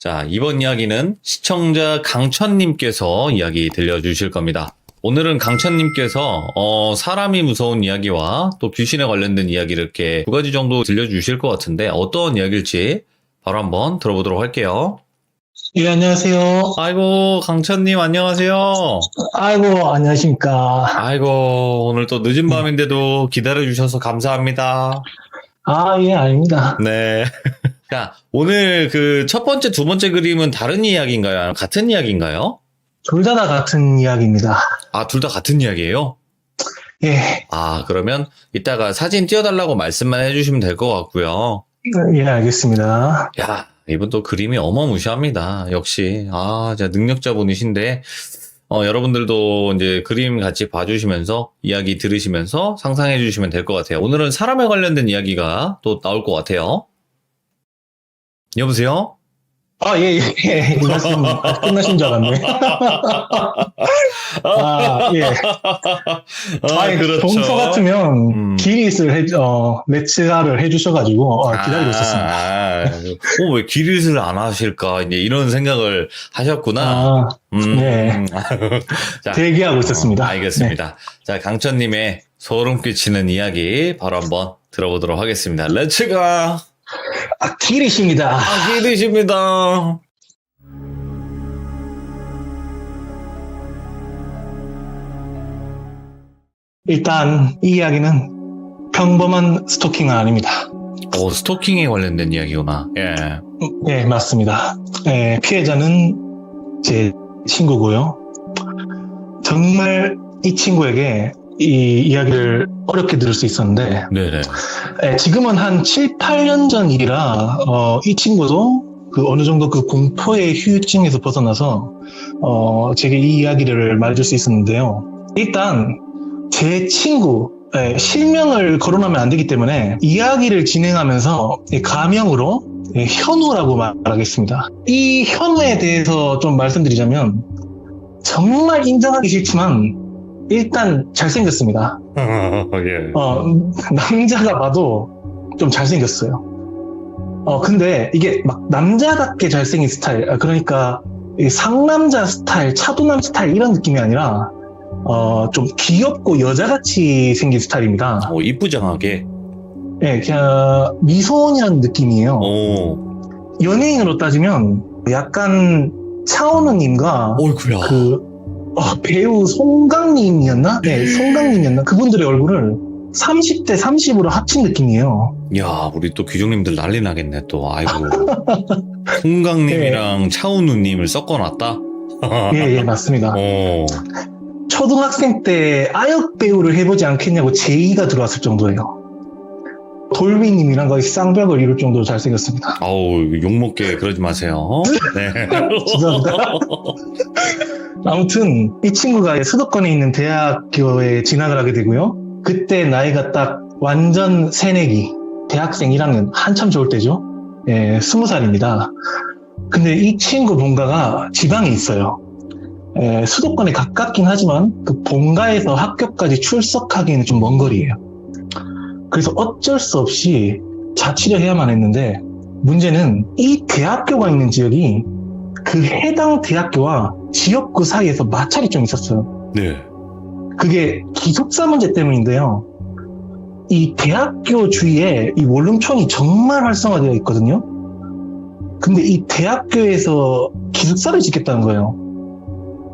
자, 이번 이야기는 시청자 강천님께서 이야기 들려주실 겁니다. 오늘은 강천님께서 사람이 무서운 이야기와 또 귀신에 관련된 이야기를 이렇게 두 가지 정도 들려주실 것 같은데 어떤 이야기일지 바로 한번 들어보도록 할게요. 예, 안녕하세요. 아이고, 강천님 안녕하세요. 아이고, 안녕하십니까. 아이고, 오늘 또 늦은 밤인데도 기다려주셔서 감사합니다. 아, 예, 아닙니다. 네. 자, 오늘 그 첫 번째, 두 번째 그림은 다른 이야기인가요? 아니면 같은 이야기인가요? 둘 다 같은 이야기입니다. 아, 둘 다 같은 이야기예요? 예, 아, 그러면 이따가 사진 띄워달라고 말씀만 해주시면 될 것 같고요. 예, 알겠습니다. 야, 이분 또 그림이 어마무시합니다. 역시. 아, 진짜 능력자분이신데, 여러분들도 이제 그림 같이 봐주시면서 이야기 들으시면서 상상해 주시면 될 것 같아요. 오늘은 사람에 관련된 이야기가 또 나올 것 같아요. 여보세요? 아, 예, 예, 예. 이 말씀 끝나신 줄 알았네. 아, 예. 아니, 그렇죠. 평소 같으면 기릿을 매치가를 해주셔가지고 기다리고 있었습니다. 왜 기릿을 안 하실까? 이제 이런 생각을 하셨구나. 아, 네. 자, 대기하고 있었습니다. 알겠습니다. 네. 자, 강천님의 소름 끼치는 이야기 바로 한번 들어보도록 하겠습니다. 렛츠가! 아, 기릿입니다. 기릿입니다. 일단 이 이야기는 평범한 스토킹은 아닙니다. 스토킹에 관련된 이야기구나. 예. 네, 맞습니다. 피해자는 제 친구고요. 정말 이 친구에게 이 이야기를 어렵게 들을 수 있었는데, 네네. 지금은 한 7, 8년 전 일이라, 이 친구도 그 어느 정도 그 공포의 휴유증에서 벗어나서, 제게 이 이야기를 말해줄 수 있었는데요. 일단, 제 친구, 실명을 거론하면 안 되기 때문에 이야기를 진행하면서 가명으로 현우라고 말하겠습니다. 이 현우에 대해서 좀 말씀드리자면 정말 인정하기 싫지만 일단 잘생겼습니다. 예. 남자가 봐도 좀 잘생겼어요. 근데 이게 막 남자답게 잘생긴 스타일, 그러니까 상남자 스타일, 차도남 스타일 이런 느낌이 아니라 좀 귀엽고 여자같이 생긴 스타일입니다. 이쁘장하게. 네, 그냥 미소년 느낌이에요. 연예인으로 따지면 약간 차은우님과 어이구야. 배우 송강님이었나? 네, 송강님이었나? 그분들의 얼굴을 30대 30으로 합친 느낌이에요. 야, 우리 또 귀종님들 난리 나겠네, 또. 아이고. 송강님이랑 네. 차은우님을 섞어놨다? 예, 맞습니다. 초등학생 때 아역 배우를 해보지 않겠냐고 제의가 들어왔을 정도예요. 돌비님이랑 거의 쌍벽을 이룰 정도로 잘생겼습니다. 아우, 욕먹게 그러지 마세요. 네. 죄송합니다. 아무튼 이 친구가 수도권에 있는 대학교에 진학을 하게 되고요. 그때 나이가 딱 완전 새내기, 대학생 1학년, 한참 좋을 때죠. 20살입니다. 근데 이 친구 본가가 지방에 있어요. 수도권에 가깝긴 하지만 그 본가에서 학교까지 출석하기에는 좀 먼 거리예요. 그래서 어쩔 수 없이 자취를 해야만 했는데 문제는 이 대학교가 있는 지역이 그 해당 대학교와 지역구 사이에서 마찰이 좀 있었어요. 네. 그게 기숙사 문제 때문인데요. 이 대학교 주위에 이 원룸촌이 정말 활성화되어 있거든요. 근데 이 대학교에서 기숙사를 짓겠다는 거예요.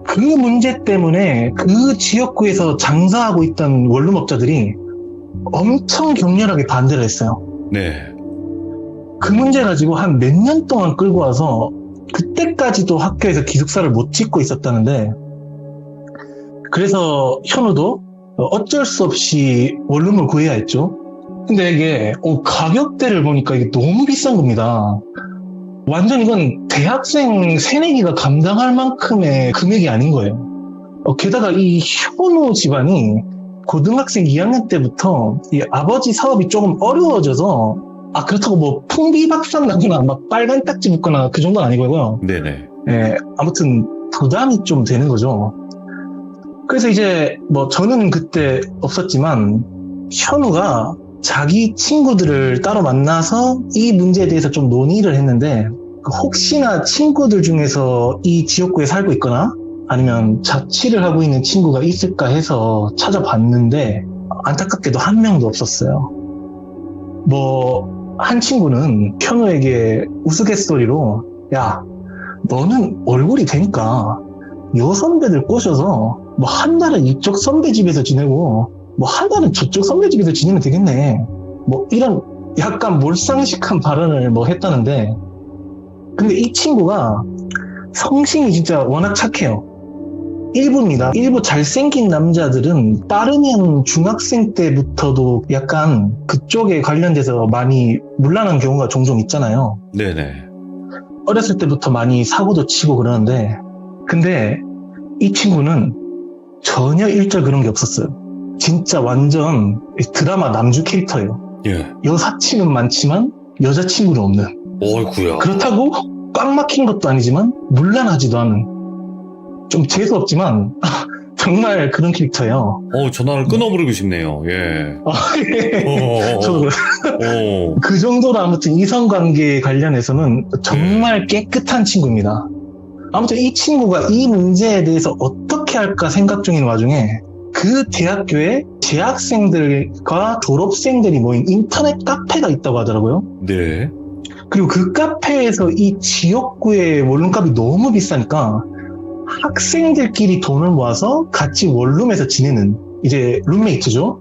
그 문제 때문에 그 지역구에서 장사하고 있던 원룸업자들이 엄청 격렬하게 반대를 했어요. 네. 그 문제 가지고 한 몇 년 동안 끌고 와서 그때까지도 학교에서 기숙사를 못 짓고 있었다는데, 그래서 현우도 어쩔 수 없이 원룸을 구해야 했죠. 근데 이게 가격대를 보니까 이게 너무 비싼 겁니다. 완전 이건 대학생 새내기가 감당할 만큼의 금액이 아닌 거예요. 게다가 이 현우 집안이 고등학생 2학년 때부터 이 아버지 사업이 조금 어려워져서, 그렇다고 뭐 풍비박산 나거나 막 빨간 딱지 붙거나 그 정도는 아니고요. 네네. 아무튼 부담이 좀 되는 거죠. 그래서 이제 뭐 저는 그때 없었지만 현우가 자기 친구들을 따로 만나서 이 문제에 대해서 좀 논의를 했는데, 혹시나 친구들 중에서 이 지역구에 살고 있거나 아니면 자취를 하고 있는 친구가 있을까 해서 찾아봤는데 안타깝게도 한 명도 없었어요. 한 친구는 현우에게 우스갯소리로 야, 너는 얼굴이 되니까 여 선배들 꼬셔서 한 달은 이쪽 선배 집에서 지내고 한 달은 저쪽 선배 집에서 지내면 되겠네. 이런 약간 몰상식한 발언을 했다는데, 근데 이 친구가 성심이 진짜 워낙 착해요. 일부입니다. 일부 잘생긴 남자들은 빠르면 중학생 때부터도 약간 그쪽에 관련돼서 많이 문란한 경우가 종종 있잖아요. 네네. 어렸을 때부터 많이 사고도 치고 그러는데, 근데 이 친구는 전혀 일절 그런 게 없었어요. 진짜 완전 드라마 남주 캐릭터예요. 예. 여사친은 많지만 여자친구는 없는. 어이구야. 그렇다고 꽉 막힌 것도 아니지만 문란하지도 않은. 좀 재수없지만 정말 그런 캐릭터예요. 전화를 끊어버리고 싶네요. 예. 저도 그 정도로 아무튼 이성관계 관련해서는 정말 깨끗한 친구입니다. 아무튼 이 친구가 이 문제에 대해서 어떻게 할까 생각 중인 와중에 그 대학교에 재학생들과 졸업생들이 모인 인터넷 카페가 있다고 하더라고요. 네. 그리고 그 카페에서 이 지역구의 원룸값이 너무 비싸니까 학생들끼리 돈을 모아서 같이 원룸에서 지내는 이제 룸메이트죠.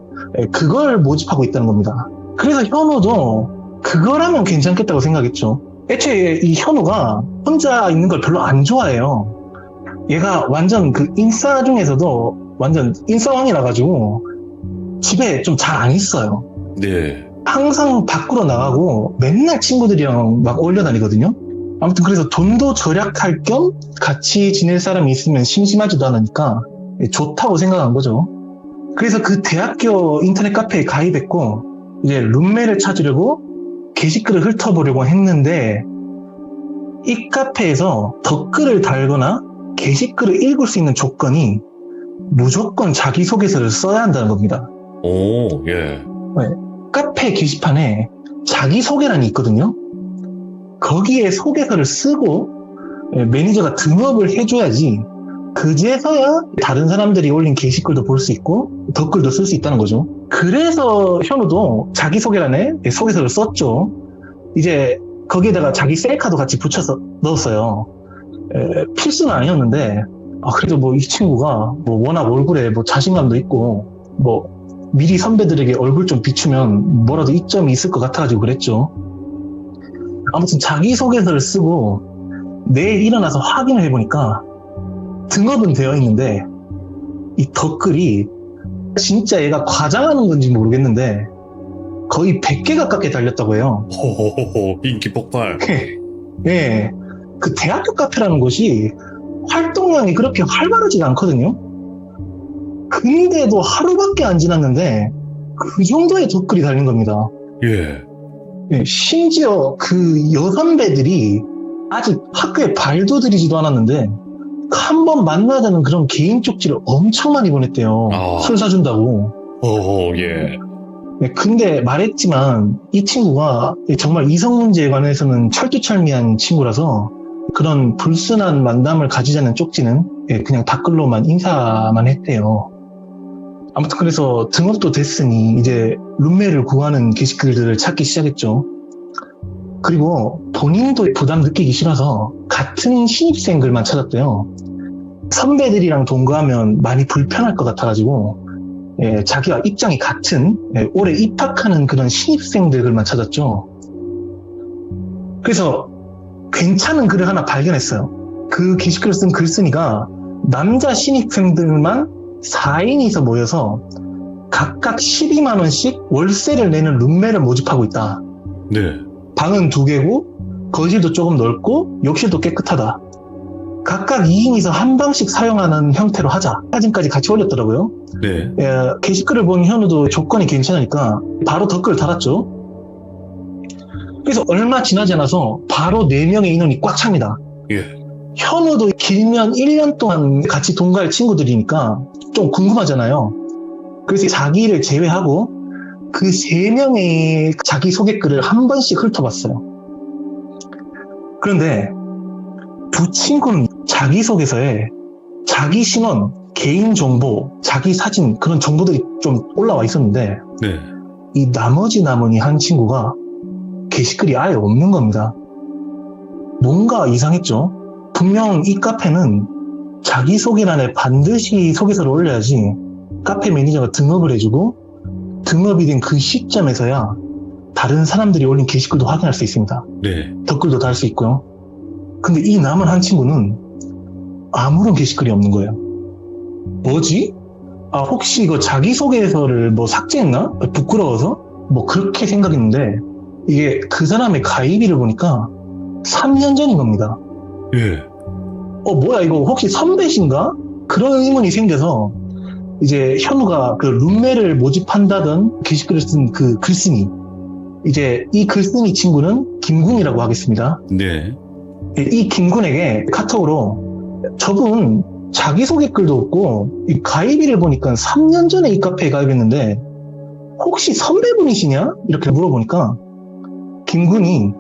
그걸 모집하고 있다는 겁니다. 그래서 현우도 그거라면 괜찮겠다고 생각했죠. 애초에 이 현우가 혼자 있는 걸 별로 안 좋아해요. 얘가 완전 그 인싸 중에서도 완전 인싸왕이라 가지고 집에 좀 잘 안 있어요. 네. 항상 밖으로 나가고 맨날 친구들이랑 막 어울려 다니거든요. 아무튼 그래서 돈도 절약할 겸 같이 지낼 사람이 있으면 심심하지도 않으니까 좋다고 생각한 거죠. 그래서 그 대학교 인터넷 카페에 가입했고 이제 룸메를 찾으려고 게시글을 훑어보려고 했는데 이 카페에서 댓글을 달거나 게시글을 읽을 수 있는 조건이 무조건 자기소개서를 써야 한다는 겁니다. 오, 예. 카페 게시판에 자기소개란이 있거든요. 거기에 소개서를 쓰고 매니저가 등업을 해줘야지 그제서야 다른 사람들이 올린 게시글도 볼 수 있고 댓글도 쓸 수 있다는 거죠. 그래서 현우도 자기소개란에 소개서를 썼죠. 이제 거기에다가 자기 셀카도 같이 붙여서 넣었어요. 필수는 아니었는데 그래도 이 친구가 워낙 얼굴에 자신감도 있고 미리 선배들에게 얼굴 좀 비추면 뭐라도 이점이 있을 것 같아가지고 그랬죠. 아무튼 자기소개서를 쓰고 내일 일어나서 확인을 해보니까 등업은 되어 있는데 이 댓글이 진짜 얘가 과장하는 건지 모르겠는데 거의 100개 가깝게 달렸다고 해요. 호호호호, 인기 폭발. 예, 그 대학교 카페라는 곳이 활동량이 그렇게 활발하지가 않거든요. 근데도 하루밖에 안 지났는데 그 정도의 댓글이 달린 겁니다. 예. 예, 심지어 그 여선배들이 아직 학교에 발도 들이지도 않았는데 한 번 만나자는 그런 개인 쪽지를 엄청 많이 보냈대요. 술 사준다고. 예. 네, 근데 말했지만 이 친구가 정말 이성 문제에 관해서는 철두철미한 친구라서 그런 불순한 만남을 가지자는 쪽지는 그냥 댓글로만 인사만 했대요. 아무튼 그래서 등업도 됐으니 이제 룸메를 구하는 게시글들을 찾기 시작했죠. 그리고 본인도 부담 느끼기 싫어서 같은 신입생들만 찾았대요. 선배들이랑 동거하면 많이 불편할 것 같아가지고 자기와 입장이 같은 올해 입학하는 그런 신입생들만 찾았죠. 그래서 괜찮은 글을 하나 발견했어요. 그 게시글을 쓴 글쓴이가 남자 신입생들만 4인이서 모여서 각각 12만 원씩 월세를 내는 룸메를 모집하고 있다. 네. 방은 2개고 거실도 조금 넓고 욕실도 깨끗하다. 각각 2인이서 한 방씩 사용하는 형태로 하자. 사진까지 같이 올렸더라고요. 네. 게시글을 본 현우도 조건이 괜찮으니까 바로 댓글을 달았죠. 그래서 얼마 지나지 않아서 바로 4명의 인원이 꽉 찹니다. 예. 현우도 길면 1년 동안 같이 동거할 친구들이니까 좀 궁금하잖아요. 그래서 자기를 제외하고 그 3명의 자기소개글을 한 번씩 훑어봤어요. 그런데 두 친구는 자기소개서에 자기 신원, 개인정보, 자기 사진 그런 정보들이 좀 올라와 있었는데 네. 이 나머지 나머니 한 친구가 게시글이 아예 없는 겁니다. 뭔가 이상했죠? 분명 이 카페는 자기소개란에 반드시 소개서를 올려야지 카페 매니저가 등업을 해주고 등업이 된 그 시점에서야 다른 사람들이 올린 게시글도 확인할 수 있습니다. 네. 댓글도 달 수 있고요. 근데 이 남은 한 친구는 아무런 게시글이 없는 거예요. 뭐지? 아, 혹시 이거 자기소개서를 뭐 삭제했나? 부끄러워서? 뭐 그렇게 생각했는데 이게 그 사람의 가입일을 보니까 3년 전인 겁니다. 예. 뭐야 이거 혹시 선배신가? 그런 의문이 생겨서 이제 현우가 그 룸메를 모집한다던 게시글을 쓴 그 글쓴이, 이제 이 글쓴이 친구는 김군이라고 하겠습니다. 네. 이 김군에게 카톡으로 저분 자기소개 글도 없고 이 가입일을 보니까 3년 전에 이 카페에 가입했는데 혹시 선배분이시냐? 이렇게 물어보니까 김군이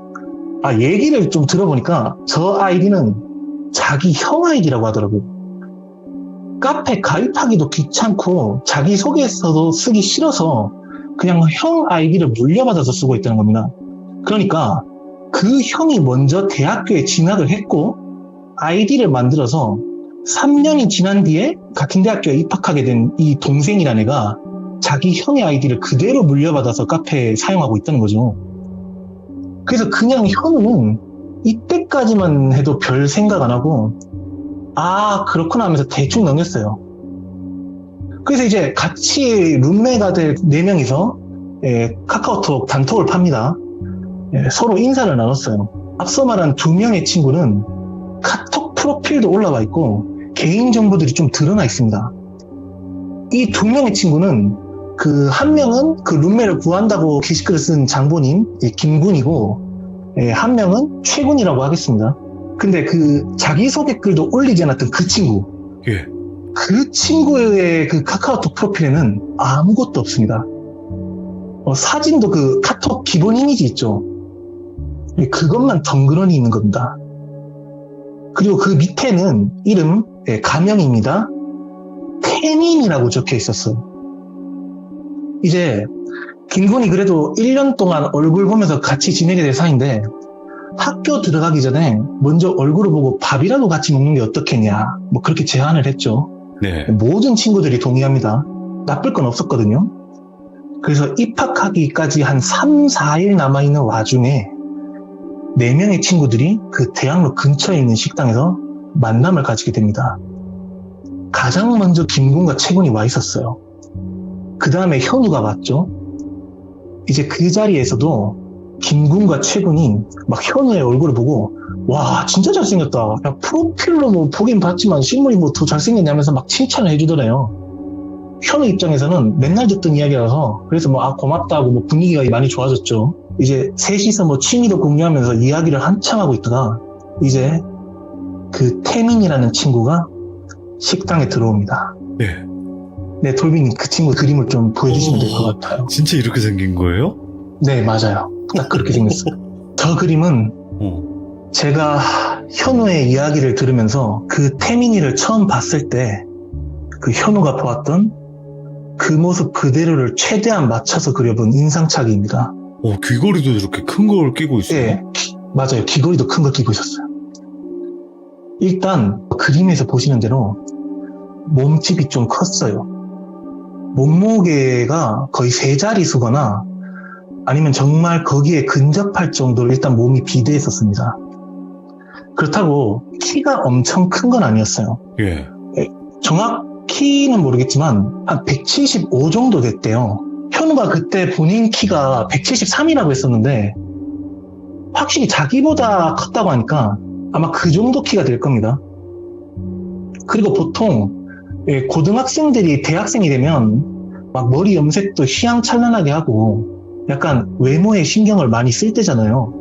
얘기를 좀 들어보니까 저 아이디는 자기 형 아이디라고 하더라고요. 카페 가입하기도 귀찮고 자기소개서도 쓰기 싫어서 그냥 형 아이디를 물려받아서 쓰고 있다는 겁니다. 그러니까 그 형이 먼저 대학교에 진학을 했고 아이디를 만들어서 3년이 지난 뒤에 같은 대학교에 입학하게 된 이 동생이라는 애가 자기 형의 아이디를 그대로 물려받아서 카페에 사용하고 있다는 거죠. 그래서 그냥 현우는 이때까지만 해도 별 생각 안 하고 그렇구나 하면서 대충 넘겼어요. 그래서 이제 같이 룸메가 될 4명이서 카카오톡 단톡을 팝니다. 서로 인사를 나눴어요. 앞서 말한 2명의 친구는 카톡 프로필도 올라와 있고 개인정보들이 좀 드러나 있습니다. 이 2명의 친구는 그 한 명은 그 룸메를 구한다고 게시글을 쓴 장본인 김군이고 한 명은 최군이라고 하겠습니다. 근데 그 자기소개 글도 올리지 않았던 그 친구, 예. 그 친구의 그 카카오톡 프로필에는 아무것도 없습니다. 사진도 그 카톡 기본 이미지 있죠. 그것만 덩그러니 있는 겁니다. 그리고 그 밑에는 이름 가명입니다. 태민이라고 적혀 있었어요. 이제 김군이 그래도 1년 동안 얼굴 보면서 같이 지내게 될 사이인데 학교 들어가기 전에 먼저 얼굴을 보고 밥이라도 같이 먹는 게 어떻겠냐, 뭐 그렇게 제안을 했죠. 네. 모든 친구들이 동의합니다. 나쁠 건 없었거든요. 그래서 입학하기까지 한 3, 4일 남아있는 와중에 4명의 친구들이 그 대학로 근처에 있는 식당에서 만남을 가지게 됩니다. 가장 먼저 김군과 최군이 와 있었어요. 그 다음에 현우가 왔죠. 이제 그 자리에서도 김군과 최군이 막 현우의 얼굴을 보고 와 진짜 잘생겼다, 야, 프로필로 뭐 보긴 봤지만 실물이 뭐 더 잘생겼냐면서 막 칭찬을 해주더래요. 현우 입장에서는 맨날 듣던 이야기라서 그래서 뭐 고맙다고 뭐 분위기가 많이 좋아졌죠. 이제 셋이서 뭐 취미도 공유하면서 이야기를 한참 하고 있다가 이제 그 태민이라는 친구가 식당에 들어옵니다. 네, 돌빈님 그 친구 그림을 좀 보여주시면 될 것 같아요. 진짜 이렇게 생긴 거예요? 네, 맞아요. 딱 그렇게 생겼어요. 저 그림은 제가 현우의 이야기를 들으면서 그 태민이를 처음 봤을 때 그 현우가 보았던 그 모습 그대로를 최대한 맞춰서 그려본 인상착의입니다. 귀걸이도 이렇게 큰 걸 끼고 있어요? 네, 맞아요. 귀걸이도 큰 걸 끼고 있었어요. 일단 그림에서 보시는 대로 몸집이 좀 컸어요. 몸무게가 거의 3자릿수거나 아니면 정말 거기에 근접할 정도로 일단 몸이 비대했었습니다. 그렇다고 키가 엄청 큰 건 아니었어요. 예. 정확히는 모르겠지만 한 175 정도 됐대요. 현우가 그때 본인 키가 173이라고 했었는데 확실히 자기보다 컸다고 하니까 아마 그 정도 키가 될 겁니다. 그리고 보통 고등학생들이 대학생이 되면 막 머리 염색도 휘황찬란하게 하고 약간 외모에 신경을 많이 쓸 때잖아요.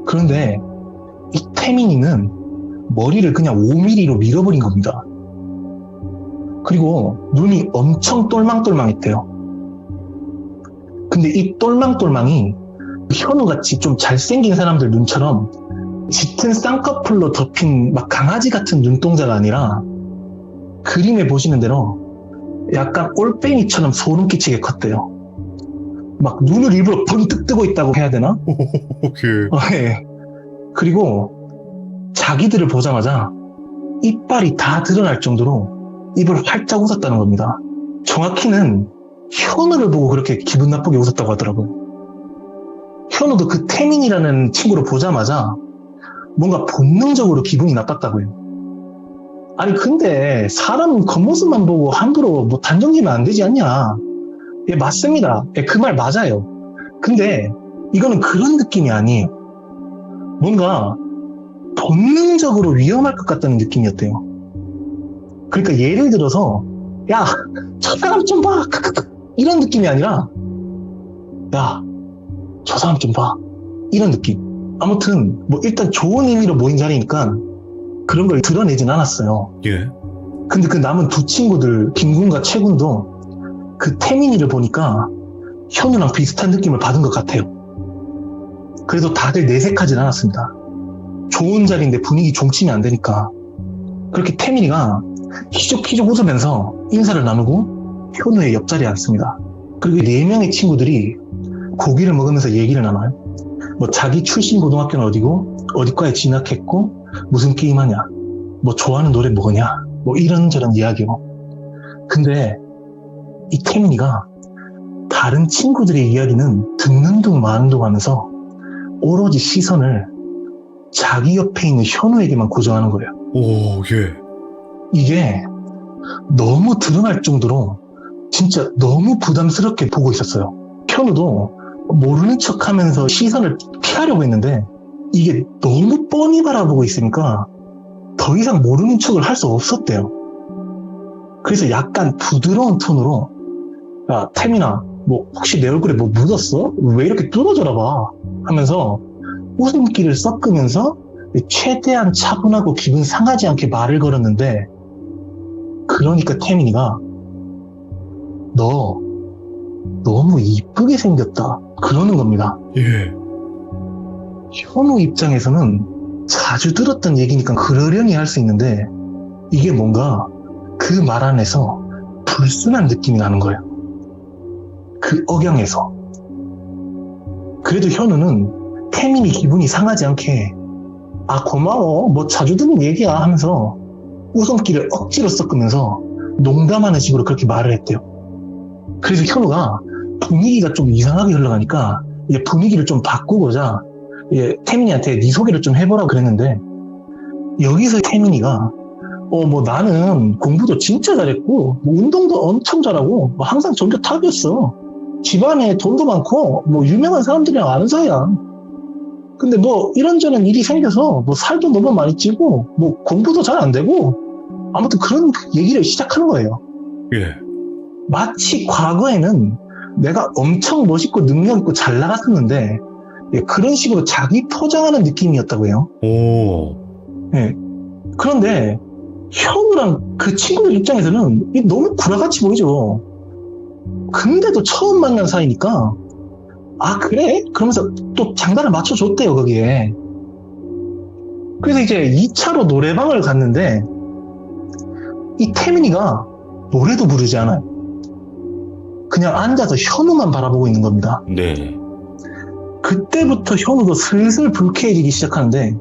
그런데 이 태민이는 머리를 그냥 5mm로 밀어버린 겁니다. 그리고 눈이 엄청 똘망똘망했대요. 근데 이 똘망똘망이 현우같이 좀 잘생긴 사람들 눈처럼 짙은 쌍꺼풀로 덮인 막 강아지 같은 눈동자가 아니라 그림에 보시는 대로 약간 올빼미처럼 소름 끼치게 컸대요. 막 눈을 일부러 번뜩 뜨고 있다고 해야 되나? 오케이. 예. 그리고 자기들을 보자마자 이빨이 다 드러날 정도로 입을 활짝 웃었다는 겁니다. 정확히는 현우를 보고 그렇게 기분 나쁘게 웃었다고 하더라고요. 현우도 그 태민이라는 친구를 보자마자 뭔가 본능적으로 기분이 나빴다고요. 아니 근데 사람 겉모습만 보고 함부로 뭐 단정지면 안 되지 않냐. 예, 맞습니다. 예, 그 말 맞아요. 근데 이거는 그런 느낌이 아니에요. 뭔가 본능적으로 위험할 것 같다는 느낌이었대요. 그러니까 예를 들어서 야, 저 사람 좀 봐. 이런 느낌이 아니라 야, 저 사람 좀 봐. 이런 느낌. 아무튼 뭐 일단 좋은 의미로 모인 자리니까 그런 걸 드러내진 않았어요. 예. 근데 그 남은 두 친구들 김군과 채군도 그 태민이를 보니까 현우랑 비슷한 느낌을 받은 것 같아요. 그래도 다들 내색하진 않았습니다. 좋은 자리인데 분위기 종치면 안 되니까. 그렇게 태민이가 희죽희죽 웃으면서 인사를 나누고 현우의 옆자리에 앉습니다. 그리고 4명의 친구들이 고기를 먹으면서 얘기를 나눠요. 뭐 자기 출신 고등학교는 어디고 어디과에 진학했고 무슨 게임 하냐, 뭐 좋아하는 노래 뭐냐, 뭐 이런저런 이야기요. 근데 이 태민이가 다른 친구들의 이야기는 듣는 둥 마는 둥 하면서 오로지 시선을 자기 옆에 있는 현우에게만 고정하는 거예요. 오, 예. 이게 너무 드러날 정도로 진짜 너무 부담스럽게 보고 있었어요. 현우도 모르는 척 하면서 시선을 피하려고 했는데 이게 너무 뻔히 바라보고 있으니까 더 이상 모르는 척을 할 수 없었대요. 그래서 약간 부드러운 톤으로 야, 태민아, 뭐 혹시 내 얼굴에 뭐 묻었어? 왜 이렇게 뚫어져라 봐? 하면서 웃음기를 섞으면서 최대한 차분하고 기분 상하지 않게 말을 걸었는데 그러니까 태민이가 너 너무 이쁘게 생겼다 그러는 겁니다. 예. 현우 입장에서는 자주 들었던 얘기니까 그러려니 할 수 있는데 이게 뭔가 그 말 안에서 불순한 느낌이 나는 거예요. 그 억양에서. 그래도 현우는 태민이 기분이 상하지 않게 아 고마워 뭐 자주 듣는 얘기야 하면서 웃음기를 억지로 섞으면서 농담하는 식으로 그렇게 말을 했대요. 그래서 현우가 분위기가 좀 이상하게 흘러가니까 이제 분위기를 좀 바꾸고자 태민이한테 네 소개를 좀 해보라고 그랬는데 여기서 태민이가 뭐 나는 공부도 진짜 잘했고 뭐 운동도 엄청 잘하고 뭐 항상 전교 탑이었어. 집안에 돈도 많고 뭐 유명한 사람들이랑 아는 사이야. 근데 뭐 이런저런 일이 생겨서 뭐 살도 너무 많이 찌고 뭐 공부도 잘 안 되고 아무튼 그런 얘기를 시작하는 거예요. 예. 마치 과거에는 내가 엄청 멋있고 능력 있고 잘 나갔었는데 그런 식으로 자기 포장하는 느낌이었다고 해요. 오. 예. 그런데 현우랑 그 친구들 입장에서는 너무 구라같이 보이죠. 근데도 처음 만난 사이니까 아 그래? 그러면서 또 장단을 맞춰줬대요 거기에. 그래서 이제 2차로 노래방을 갔는데 이 태민이가 노래도 부르지 않아요. 그냥 앉아서 현우만 바라보고 있는 겁니다. 네. 그때부터 현우도 슬슬 불쾌해지기 시작하는데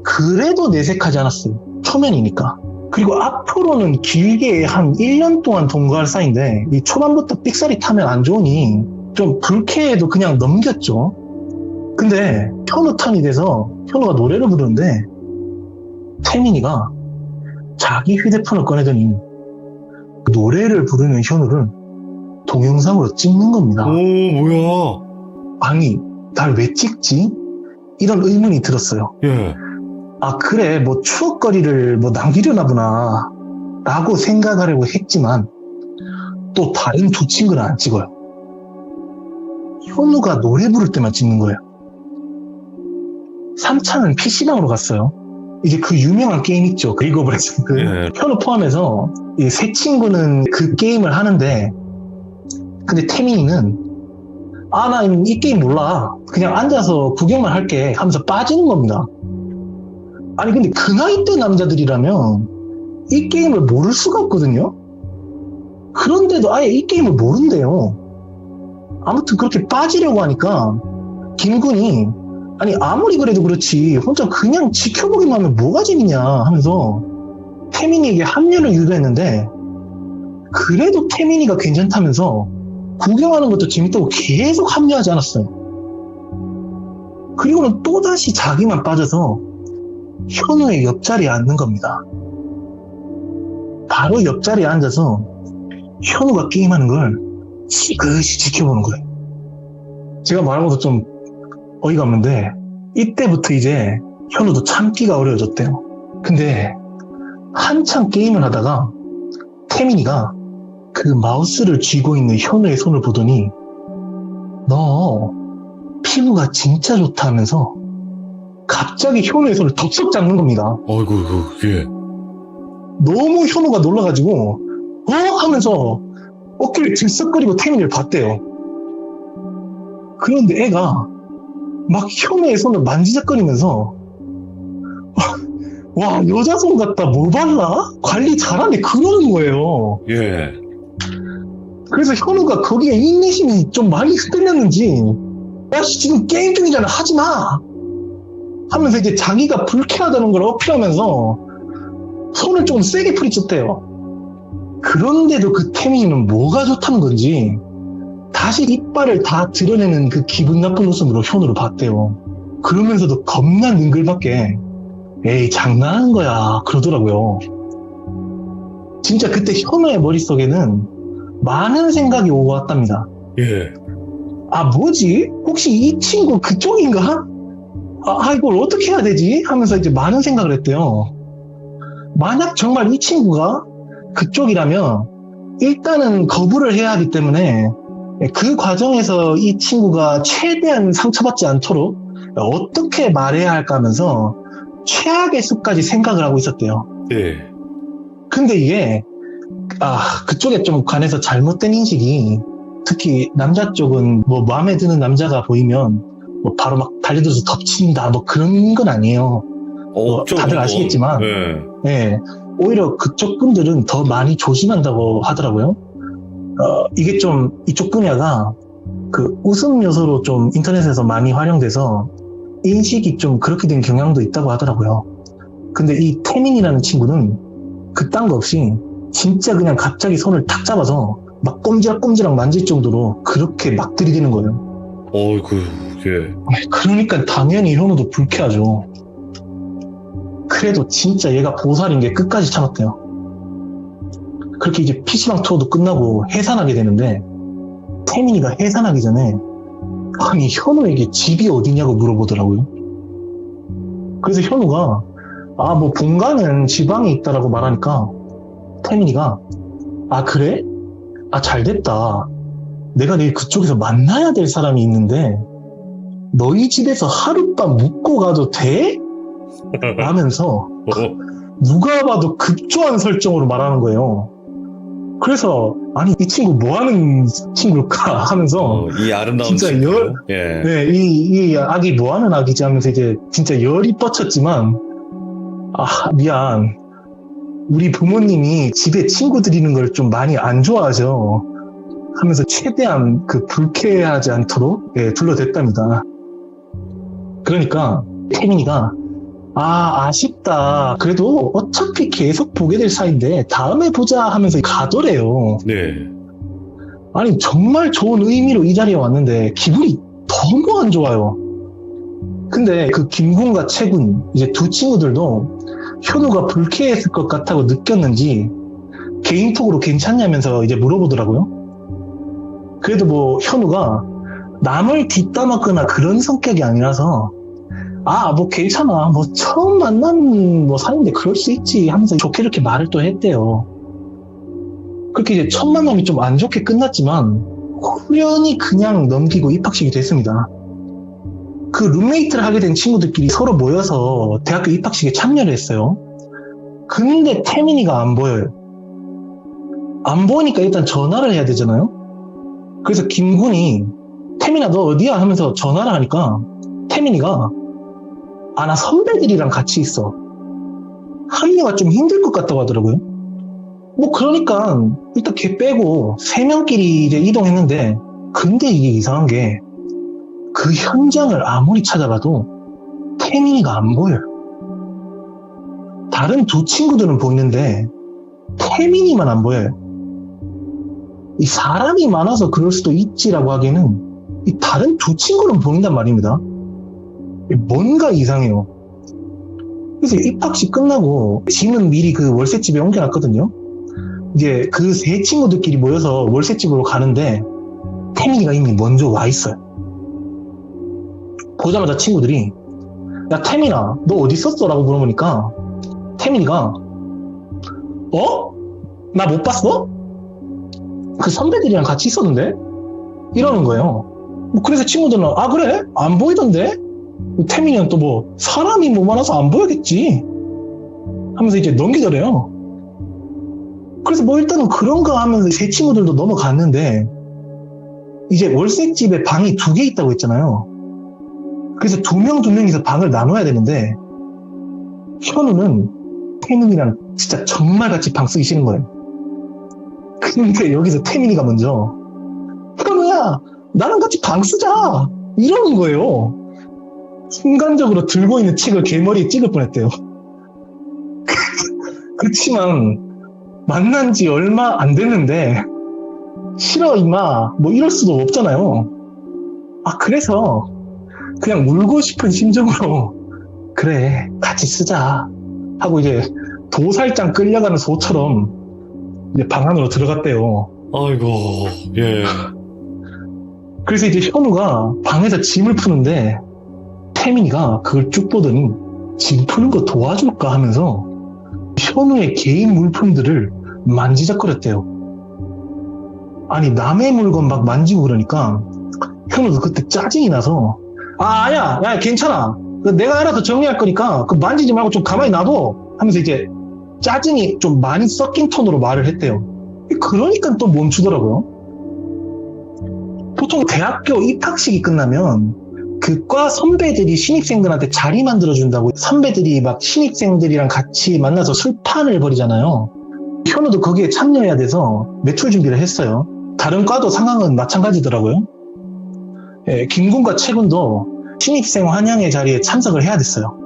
그래도 내색하지 않았어요. 초면이니까. 그리고 앞으로는 길게 한 1년 동안 동거할 사이인데 이 초반부터 삑사리 타면 안 좋으니 좀 불쾌해도 그냥 넘겼죠. 근데 현우 턴이 돼서 현우가 노래를 부르는데 태민이가 자기 휴대폰을 꺼내더니 노래를 부르는 현우를 동영상으로 찍는 겁니다. 오, 뭐야. 아니, 날 왜 찍지? 이런 의문이 들었어요. 예. 아, 그래, 뭐 추억거리를 뭐 남기려나 보나 라고 생각하려고 했지만 또 다른 두 친구는 안 찍어요. 현우가 노래 부를 때만 찍는 거예요. 3차는 PC방으로 갔어요. 이제 그 유명한 게임 있죠. 리그 오브 레전드. 예. 현우 포함해서 이 세 친구는 그 게임을 하는데 근데 태민이는 나 이 게임 몰라. 그냥 앉아서 구경만 할게 하면서 빠지는 겁니다. 아니 근데 그 나이 때 남자들이라면 이 게임을 모를 수가 없거든요. 그런데도 아예 이 게임을 모른대요. 아무튼 그렇게 빠지려고 하니까 김군이 아니 아무리 그래도 그렇지 혼자 그냥 지켜보기만 하면 뭐가 재밌냐 하면서 태민이에게 합류를 유도했는데 그래도 태민이가 괜찮다면서 구경하는 것도 재밌다고 계속 합류하지 않았어요. 그리고는 또다시 자기만 빠져서 현우의 옆자리에 앉는 겁니다. 바로 옆자리에 앉아서 현우가 게임하는 걸 지그시 지켜보는 거예요. 제가 말한 것도 좀 어이가 없는데 이때부터 이제 현우도 참기가 어려워졌대요. 근데 한참 게임을 하다가 태민이가 그 마우스를 쥐고 있는 현우의 손을 보더니 너 피부가 진짜 좋다 하면서 갑자기 현우의 손을 덥석 잡는 겁니다. 어이구, 예. 너무 현우가 놀라가지고 하면서 어깨를 들썩거리고 태민이를 봤대요. 그런데 애가 막 현우의 손을 만지작거리면서 와 여자 손 같다 뭐 발라? 관리 잘하네 그러는 거예요. 예. 그래서 현우가 거기에 인내심이 좀 많이 흔들렸는지 야씨 지금 게임 중이잖아 하지마 하면서 이제 자기가 불쾌하다는 걸 어필하면서 손을 좀 세게 부딪혔대요. 그런데도 그 태민이는 뭐가 좋다는 건지 다시 이빨을 다 드러내는 그 기분 나쁜 웃음으로 현우를 봤대요. 그러면서도 겁나 능글맞게 에이 장난하는 거야 그러더라고요. 진짜 그때 현우의 머릿속에는 많은 생각이 오고 왔답니다. 예. 아 뭐지? 혹시 이 친구 그쪽인가? 이걸 어떻게 해야 되지? 하면서 이제 많은 생각을 했대요. 만약 정말 이 친구가 그쪽이라면 일단은 거부를 해야 하기 때문에 그 과정에서 이 친구가 최대한 상처받지 않도록 어떻게 말해야 할까 하면서 최악의 수까지 생각을 하고 있었대요. 예. 근데 이게 그쪽에 좀 관해서 잘못된 인식이 특히 남자 쪽은 뭐 마음에 드는 남자가 보이면 뭐 바로 막 달려들어서 덮친다 뭐 그런 건 아니에요. 다들 아시겠지만 네, 오히려 그쪽 분들은 더 많이 조심한다고 하더라고요. 이게 좀 이쪽 분야가 그 웃음 요소로 좀 인터넷에서 많이 활용돼서 인식이 좀 그렇게 된 경향도 있다고 하더라고요. 근데 이 태민이라는 친구는 그딴 거 없이 진짜 그냥 갑자기 손을 탁 잡아서 막 꼼지락꼼지락 만질 정도로 그렇게 막 들이대는 거예요. 어이구, 예. 그러니까 당연히 현우도 불쾌하죠. 그래도 진짜 얘가 보살인 게 끝까지 참았대요. 그렇게 이제 PC방 투어도 끝나고 해산하게 되는데 태민이가 해산하기 전에 아니 현우에게 집이 어디냐고 물어보더라고요. 그래서 현우가 뭐 본가는 지방에 있다라고 말하니까 태민이가 그래? 잘됐다. 내가 내일 그쪽에서 만나야 될 사람이 있는데 너희 집에서 하룻밤 묵고 가도 돼? 라면서 누가 봐도 급조한 설정으로 말하는 거예요. 그래서 아니 이 친구 뭐하는 친구일까 하면서 이 아름다운 진짜 친구. 예. 네, 이 아기 뭐하는 아기지 하면서 이제 진짜 열이 뻗쳤지만 미안 우리 부모님이 집에 친구 들이는 걸 좀 많이 안 좋아하죠 하면서 최대한 그 불쾌하지 않도록 둘러댔답니다. 그러니까 태민이가 아쉽다. 그래도 어차피 계속 보게 될 사이인데 다음에 보자 하면서 가더래요. 네. 아니 정말 좋은 의미로 이 자리에 왔는데 기분이 너무 안 좋아요. 근데 그 김군과 채군 이제 두 친구들도 현우가 불쾌했을 것 같다고 느꼈는지 개인톡으로 괜찮냐면서 이제 물어보더라고요. 그래도 뭐 현우가 남을 뒷담화거나 그런 성격이 아니라서 뭐 괜찮아. 뭐 처음 만난 뭐 사이인데 그럴 수 있지 하면서 좋게 이렇게 말을 또 했대요. 그렇게 이제 첫 만남이 좀 안 좋게 끝났지만 후련히 그냥 넘기고 입학식이 됐습니다. 그 룸메이트를 하게 된 친구들끼리 서로 모여서 대학교 입학식에 참여를 했어요. 근데 태민이가 안 보여요. 안 보이니까 일단 전화를 해야 되잖아요. 그래서 김군이 태민아 너 어디야? 하면서 전화를 하니까 태민이가 나 선배들이랑 같이 있어 합류가 좀 힘들 것 같다고 하더라고요. 뭐 그러니까 일단 걔 빼고 3명끼리 이제 이동했는데, 근데 이게 이상한 게 그 현장을 아무리 찾아봐도 태민이가 안 보여요. 다른 두 친구들은 보이는데 태민이만 안 보여요. 이 사람이 많아서 그럴 수도 있지라고 하기에는 이 다른 두 친구는 보인단 말입니다. 뭔가 이상해요. 그래서 입학식 끝나고 짐은 미리 그 월세집에 옮겨놨거든요. 이제 그 세 친구들끼리 모여서 월세집으로 가는데 태민이가 이미 먼저 와 있어요. 보자마자 친구들이 야 태민아 너 어디 있었어? 라고 물어보니까 태민이가 나 못 봤어? 그 선배들이랑 같이 있었는데? 이러는 거예요. 뭐 그래서 친구들은 아 그래? 안 보이던데? 태민이는 또 뭐 사람이 뭐 많아서 안 보여겠지 하면서 이제 넘기더래요. 그래서 뭐 일단은 그런가 하면서 제 친구들도 넘어갔는데 이제 월세집에 방이 2개 있다고 했잖아요. 그래서 2명이서 방을 나눠야 되는데 현우는 태민이랑 진짜 정말 같이 방 쓰기 싫은 거예요. 근데 여기서 태민이가 먼저 현우야 나랑 같이 방 쓰자 이러는 거예요. 순간적으로 들고 있는 책을 개머리에 찍을 뻔했대요. 그렇지만 만난 지 얼마 안 됐는데 싫어 임마 뭐 이럴 수도 없잖아요. 그래서 그냥 울고 싶은 심정으로 그래 같이 쓰자 하고 이제 도살장 끌려가는 소처럼 이제 방 안으로 들어갔대요. 아이고, 예. 그래서 이제 현우가 방에서 짐을 푸는데 태민이가 그걸 쭉 보더니 짐 푸는 거 도와줄까 하면서 현우의 개인 물품들을 만지작거렸대요. 아니 남의 물건 막 만지고 그러니까 현우도 그때 짜증이 나서 아니야 야 괜찮아 내가 알아서 정리할 거니까 그 만지지 말고 좀 가만히 놔둬 하면서 이제 짜증이 좀 많이 섞인 톤으로 말을 했대요. 그러니까 또 멈추더라고요. 보통 대학교 입학식이 끝나면 그 과 선배들이 신입생들한테 자리 만들어준다고 선배들이 막 신입생들이랑 같이 만나서 술판을 벌이잖아요. 현우도 거기에 참여해야 돼서 매출 준비를 했어요. 다른 과도 상황은 마찬가지더라고요. 예, 김군과 채군도 신입생 환영회 자리에 참석을 해야 됐어요.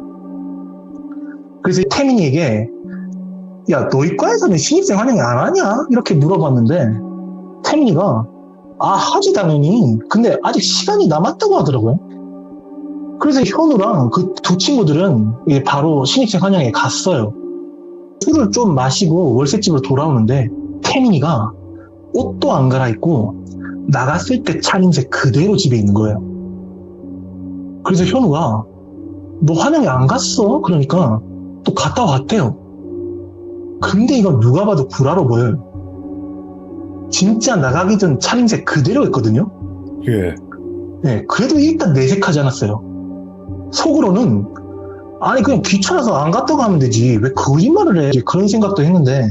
그래서 태민이에게 야 너희 과에서는 신입생 환영회 안 하냐? 이렇게 물어봤는데 태민이가 하지 당연히 근데 아직 시간이 남았다고 하더라고요. 그래서 현우랑 그 두 친구들은 바로 신입생 환영회에 갔어요. 술을 좀 마시고 월세집으로 돌아오는데 태민이가 옷도 안 갈아입고 나갔을 때 차림새 그대로 집에 있는 거예요. 그래서 현우가 너 환영회 안 갔어? 그러니까 또 갔다 왔대요. 근데 이건 누가 봐도 구라로 보여요. 진짜 나가기 전 차림새 그대로였거든요. 예. 네, 그래도 일단 내색하지 않았어요. 속으로는 아니 그냥 귀찮아서 안 갔다고 하면 되지 왜 거짓말을 해 그런 생각도 했는데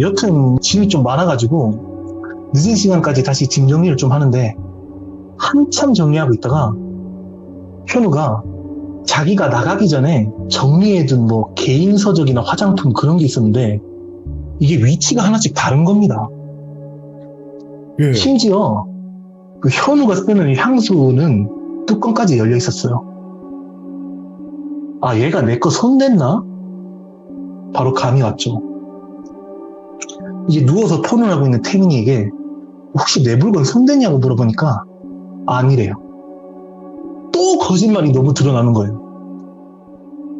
여튼 짐이 좀 많아가지고 늦은 시간까지 다시 짐 정리를 좀 하는데 한참 정리하고 있다가 현우가 자기가 나가기 전에 정리해둔 뭐 개인 서적이나 화장품 그런 게 있었는데 이게 위치가 하나씩 다른 겁니다. 예. 심지어 그 현우가 쓰는 향수는 뚜껑까지 열려 있었어요. 얘가 내 거 손댔나? 바로 감이 왔죠. 이제 누워서 폰을 하고 있는 태민이에게 혹시 내 물건 손댔냐고 물어보니까 아니래요. 또 거짓말이 너무 드러나는 거예요.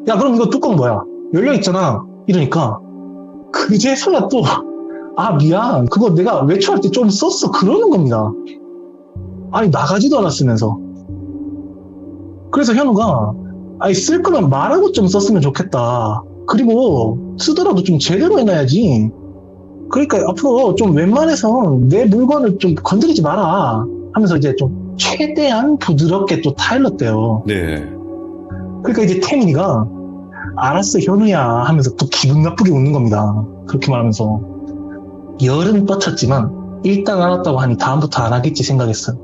야 그럼 이거 뚜껑 뭐야? 열려있잖아. 이러니까 그제서야 또 미안 그거 내가 외출할 때 좀 썼어 그러는 겁니다. 아니 나가지도 않았으면서. 그래서 현우가 쓸 거면 말하고 좀 썼으면 좋겠다. 그리고 쓰더라도 좀 제대로 해놔야지. 그러니까 앞으로 좀 웬만해서 내 물건을 좀 건드리지 마라 하면서 이제 좀 최대한 부드럽게 또 타일렀대요. 네. 그러니까 이제 태민이가 알았어 현우야 하면서 또 기분 나쁘게 웃는 겁니다. 그렇게 말하면서 열은 뻗쳤지만 일단 알았다고 하니 다음부터 안 하겠지 생각했어요.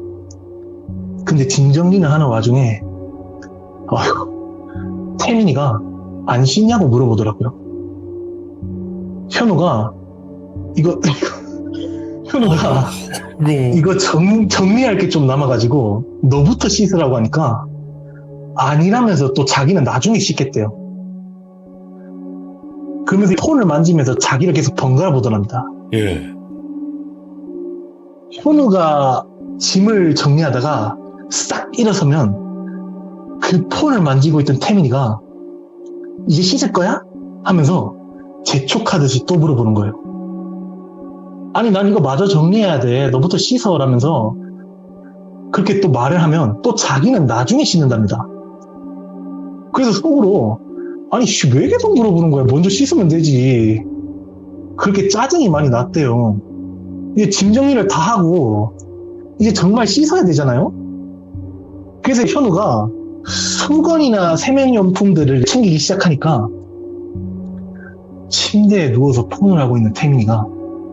근데 짐 정리를 하는 와중에 태민이가 안 씻냐고 물어보더라고요. 현우가 현우가 이거 정리할 게 좀 남아가지고 너부터 씻으라고 하니까 아니라면서 또 자기는 나중에 씻겠대요. 그러면서 폰을 만지면서 자기를 계속 번갈아 보더랍니다. 예. 현우가 짐을 정리하다가 싹 일어서면 그 폰을 만지고 있던 태민이가 이제 씻을 거야? 하면서 재촉하듯이 또 물어보는 거예요. 아니 난 이거 마저 정리해야 돼. 너부터 씻어 라면서 그렇게 또 말을 하면 또 자기는 나중에 씻는답니다. 그래서 속으로 아니 왜 계속 물어보는 거야. 먼저 씻으면 되지. 그렇게 짜증이 많이 났대요. 이제 짐 정리를 다 하고 이제 정말 씻어야 되잖아요. 그래서 현우가 수건이나 세면용품들을 챙기기 시작하니까 침대에 누워서 폰을 하고 있는 태민이가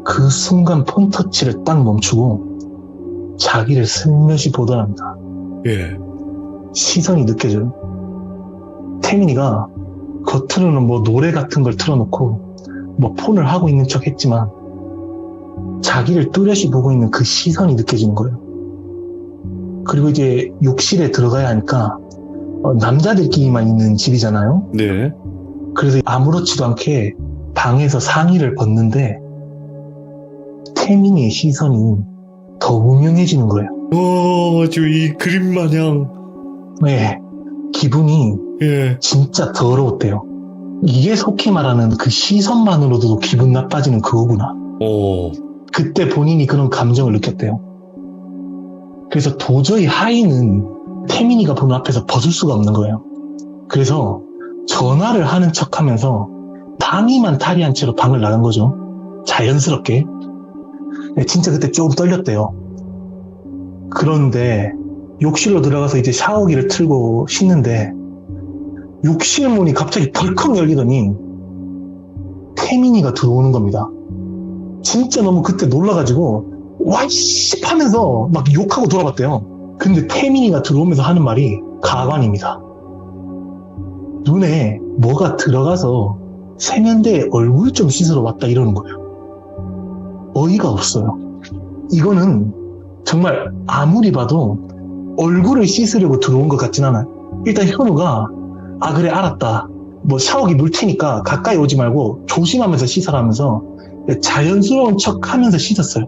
그 순간 폰 터치를 딱 멈추고 자기를 슬며시 보더랍니다. 예. 시선이 느껴져요. 태민이가 겉으로는 뭐 노래 같은 걸 틀어놓고 뭐 폰을 하고 있는 척 했지만 자기를 뚜렷이 보고 있는 그 시선이 느껴지는 거예요. 그리고 이제 욕실에 들어가야 하니까 남자들끼리만 있는 집이잖아요. 네. 그래서 아무렇지도 않게 방에서 상의를 벗는데 태민이의 시선이 더 우명해지는 거예요. 아주 이 그림 마냥. 네, 기분이 예. 진짜 더러웠대요. 이게 속히 말하는 그 시선만으로도 기분 나빠지는 그거구나. 그때 본인이 그런 감정을 느꼈대요. 그래서 도저히 하의는 태민이가 보는 앞에서 벗을 수가 없는 거예요. 그래서 전화를 하는 척 하면서 방위만 탈의한 채로 방을 나간 거죠. 자연스럽게. 진짜 그때 조금 떨렸대요. 그런데 욕실로 들어가서 이제 샤워기를 틀고 씻는데 욕실 문이 갑자기 벌컥 열리더니 태민이가 들어오는 겁니다. 진짜 너무 그때 놀라가지고 와이씨 하면서 막 욕하고 돌아봤대요. 근데 태민이가 들어오면서 하는 말이 가관입니다. 눈에 뭐가 들어가서 세면대에 얼굴 좀 씻으러 왔다 이러는 거예요. 어이가 없어요. 이거는 정말 아무리 봐도 얼굴을 씻으려고 들어온 것 같진 않아요. 일단 현우가 아 그래 알았다. 뭐 샤워기 물 테니까 가까이 오지 말고 조심하면서 씻으라면서 자연스러운 척 하면서 씻었어요.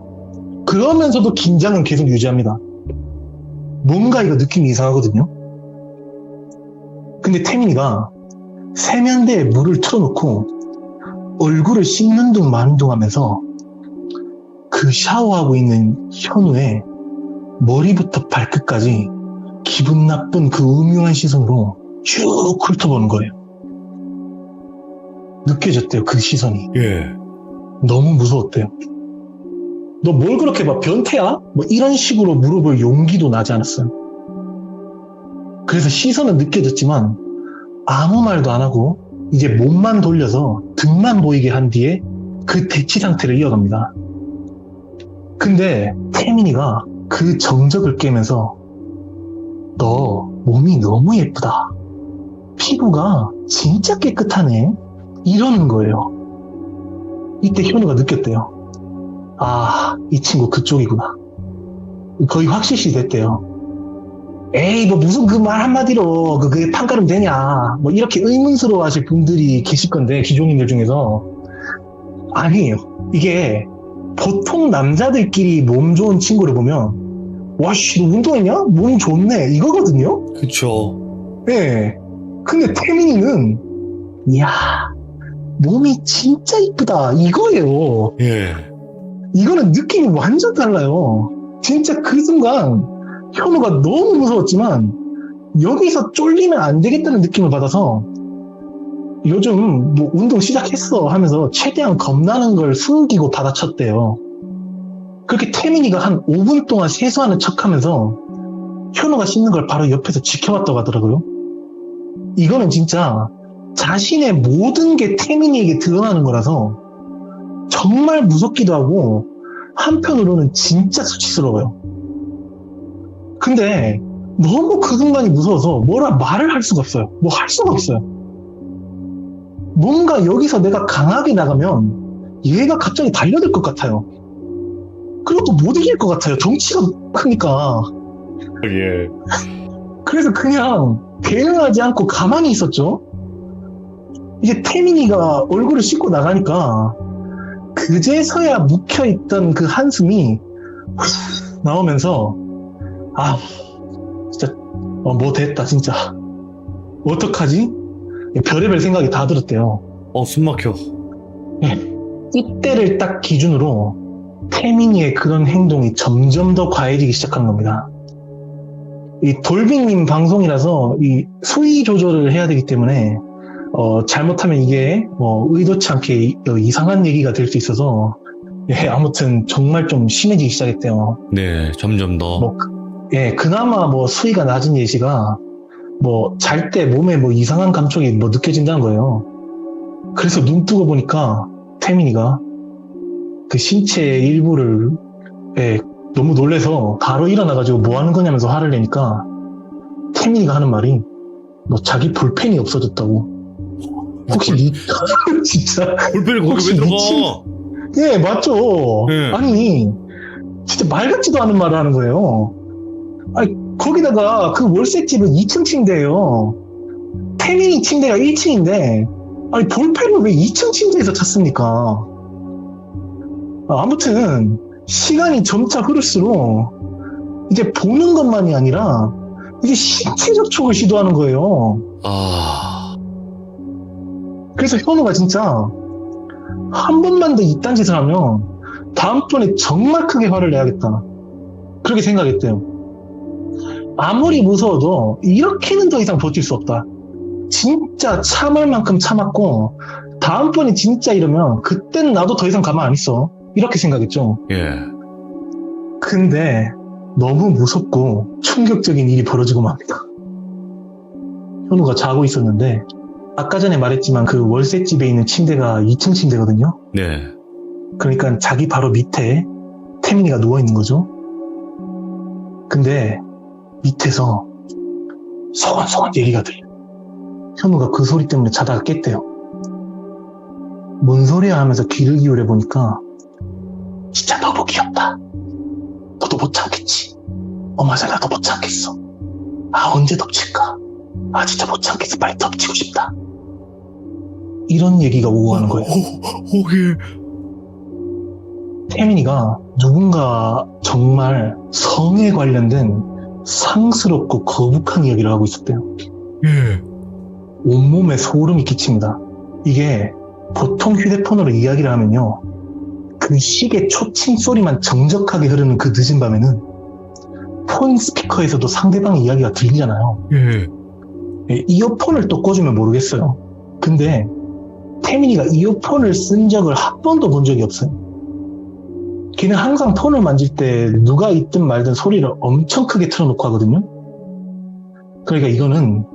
그러면서도 긴장은 계속 유지합니다. 뭔가 이거 느낌이 이상하거든요. 근데 태민이가 세면대에 물을 틀어놓고 얼굴을 씻는 둥 마는 둥 하면서 그 샤워하고 있는 현우의 머리부터 발끝까지 기분 나쁜 그 음흉한 시선으로 쭉 훑어보는 거예요. 느껴졌대요, 그 시선이. 예. 너무 무서웠대요. 너 뭘 그렇게 봐? 변태야? 뭐 이런 식으로 물어볼 용기도 나지 않았어요. 그래서 시선은 느껴졌지만 아무 말도 안 하고 이제 몸만 돌려서 등만 보이게 한 뒤에 그 대치 상태를 이어갑니다. 근데 태민이가 그 정적을 깨면서 너 몸이 너무 예쁘다. 피부가 진짜 깨끗하네. 이러는 거예요. 이때 현우가 느꼈대요. 아, 이 친구 그쪽이구나. 거의 확실시 됐대요. 에이, 뭐 무슨 그 말 한마디로 그게 판가름 되냐. 뭐 이렇게 의문스러워 하실 분들이 계실 건데, 기종인들 중에서. 아니에요. 이게 보통 남자들끼리 몸 좋은 친구를 보면 와씨 너 운동했냐? 몸 좋네. 이거거든요. 그쵸. 네. 근데 태민이는 이야 몸이 진짜 이쁘다 이거예요. 예. 이거는 느낌이 완전 달라요. 진짜 그 순간 현우가 너무 무서웠지만 여기서 쫄리면 안 되겠다는 느낌을 받아서 요즘 뭐 운동 시작했어 하면서 최대한 겁나는 걸 숨기고 받아쳤대요. 그렇게 태민이가 한 5분 동안 세수하는 척하면서 현우가 씻는 걸 바로 옆에서 지켜봤다고 하더라고요. 이거는 진짜 자신의 모든 게 태민이에게 드러나는 거라서 정말 무섭기도 하고 한편으로는 진짜 수치스러워요. 근데 너무 그 순간이 무서워서 뭐라 말을 할 수가 없어요. 뭐 할 수가 없어요. 뭔가 여기서 내가 강하게 나가면 얘가 갑자기 달려들 것 같아요. 그리고 또 못 이길 것 같아요. 덩치가 크니까. 예. 그래서 그냥 대응하지 않고 가만히 있었죠. 이제 태민이가 얼굴을 씻고 나가니까 그제서야 묵혀있던 그 한숨이 나오면서 아 진짜 뭐 됐다 진짜 어떡하지? 별의별 생각이 다 들었대요. 숨 막혀. 이때를 딱 기준으로 태민이의 그런 행동이 점점 더 과해지기 시작한 겁니다. 이 돌빙님 방송이라서 이 수위 조절을 해야 되기 때문에 잘못하면 이게 의도치 않게 이상한 얘기가 될 수 있어서 아무튼 정말 좀 심해지기 시작했대요. 네, 점점 더. 그나마 수위가 낮은 예시가 잘 때 몸에 이상한 감촉이 느껴진다는 거예요. 그래서 눈 뜨고 보니까 태민이가 그 신체의 일부를 너무 놀래서 바로 일어나가지고 뭐 하는 거냐면서 화를 내니까 태민이가 하는 말이 자기 볼펜이 없어졌다고. 혹시 진짜 볼펜을 거기 혹시 왜 들어가? 예, 맞죠. 네. 아니 진짜 말 같지도 않은 말을 하는 거예요. 아니 거기다가 그 월세집은 2층 침대예요. 태민이 침대가 1층인데 아니 볼펜을 왜 2층 침대에서 찾습니까? 아무튼 시간이 점차 흐를수록 이제 보는 것만이 아니라 이제 신체 접촉을 시도하는 거예요. 그래서 현우가 진짜 한 번만 더 이딴 짓을 하면 다음번에 정말 크게 화를 내야겠다. 그렇게 생각했대요. 아무리 무서워도 이렇게는 더 이상 버틸 수 없다. 진짜 참을 만큼 참았고 다음번에 진짜 이러면 그때는 나도 더 이상 가만 안 있어. 이렇게 생각했죠. 예. 근데 너무 무섭고 충격적인 일이 벌어지고 맙니다. 현우가 자고 있었는데 아까 전에 말했지만 그 월세집에 있는 침대가 2층 침대거든요. 네. 그러니까 자기 바로 밑에 태민이가 누워있는 거죠. 근데 밑에서 소곤소곤 얘기가 들려. 현우가 그 소리 때문에 자다가 깼대요. 뭔 소리야 하면서 귀를 기울여 보니까 진짜 너무 귀엽다. 너도 못 참겠지. 맞아 나도 못 참겠어. 언제 덮칠까? 진짜 못 참겠어. 빨리 덮치고 싶다. 이런 얘기가 오고 가는 거예요. 예. 태민이가 누군가 정말 성에 관련된 상스럽고 거북한 이야기를 하고 있었대요. 예. 온몸에 소름이 끼칩니다. 이게 보통 휴대폰으로 이야기를 하면요. 그 시계 초침 소리만 정적하게 흐르는 그 늦은 밤에는 폰 스피커에서도 상대방의 이야기가 들리잖아요. 예. 이어폰을 또 꽂으면 모르겠어요. 근데 태민이가 이어폰을 쓴 적을 한 번도 본 적이 없어요. 걔는 항상 폰을 만질 때 누가 있든 말든 소리를 엄청 크게 틀어놓고 하거든요. 그러니까 이거는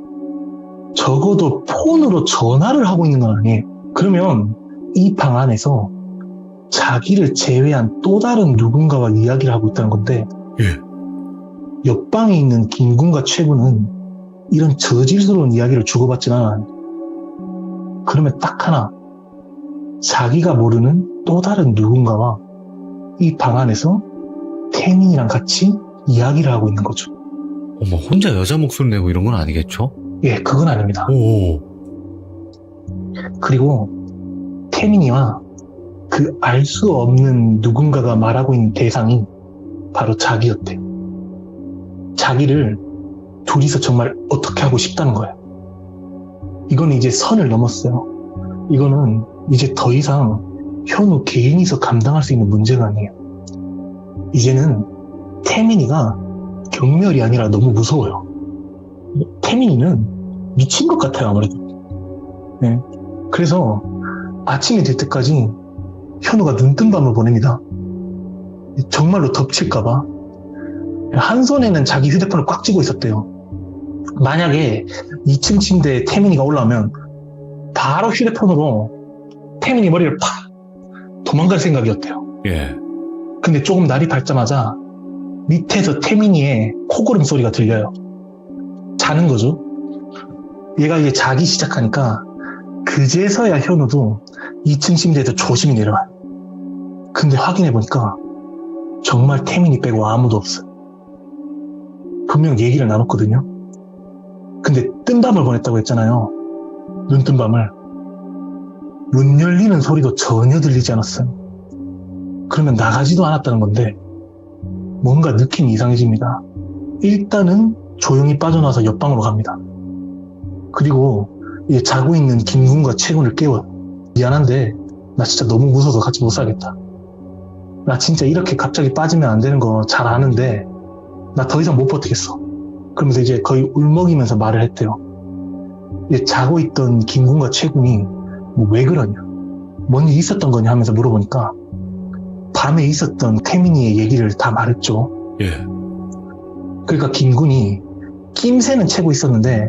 적어도 폰으로 전화를 하고 있는 건 아니에요. 그러면 이 방 안에서 자기를 제외한 또 다른 누군가와 이야기를 하고 있다는 건데 옆방에 있는 김군과 최군은 이런 저질스러운 이야기를 주고받지만 그러면 딱 하나 자기가 모르는 또 다른 누군가와 이 방 안에서 태민이랑 같이 이야기를 하고 있는 거죠. 혼자 여자 목소리 내고 이런 건 아니겠죠? 예, 그건 아닙니다. 오. 그리고 태민이와 그 알 수 없는 누군가가 말하고 있는 대상이 바로 자기였대요. 자기를 둘이서 정말 어떻게 하고 싶다는 거예요. 이거는 이제 선을 넘었어요. 이거는 이제 더 이상 현우 개인이서 감당할 수 있는 문제가 아니에요. 이제는 태민이가 경멸이 아니라 너무 무서워요. 태민이는 미친 것 같아요, 아무래도. 네. 그래서 아침이 될 때까지 현우가 눈뜬 밤을 보냅니다. 정말로 덮칠까봐. 한 손에는 자기 휴대폰을 꽉 쥐고 있었대요. 만약에 2층 침대에 태민이가 올라오면 바로 휴대폰으로 태민이 머리를 팍 도망갈 생각이었대요. 예. 근데 조금 날이 밝자마자 밑에서 태민이의 코고름 소리가 들려요. 자는 거죠. 얘가 이제 자기 시작하니까 그 그제서야 현우도 2층 침대에서 조심히 내려와요. 근데 확인해보니까 정말 태민이 빼고 아무도 없어요. 분명 얘기를 나눴거든요. 근데 뜬밤을 보냈다고 했잖아요. 눈뜬 밤을. 문 열리는 소리도 전혀 들리지 않았어요. 그러면 나가지도 않았다는 건데 뭔가 느낌이 이상해집니다. 일단은 조용히 빠져나와서 옆방으로 갑니다. 그리고 이제 자고 있는 김군과 채군을 깨워요. 미안한데 나 진짜 너무 무서워서 같이 못 살겠다. 나 진짜 이렇게 갑자기 빠지면 안 되는 거 잘 아는데 나 더 이상 못 버티겠어. 그러면서 이제 거의 울먹이면서 말을 했대요. 이제 자고 있던 김군과 채군이 뭐 왜 그러냐, 뭔 일 있었던 거냐 하면서 물어보니까 밤에 있었던 태민이의 얘기를 다 말했죠. 예. 그러니까 김군이 낌새는 채고 있었는데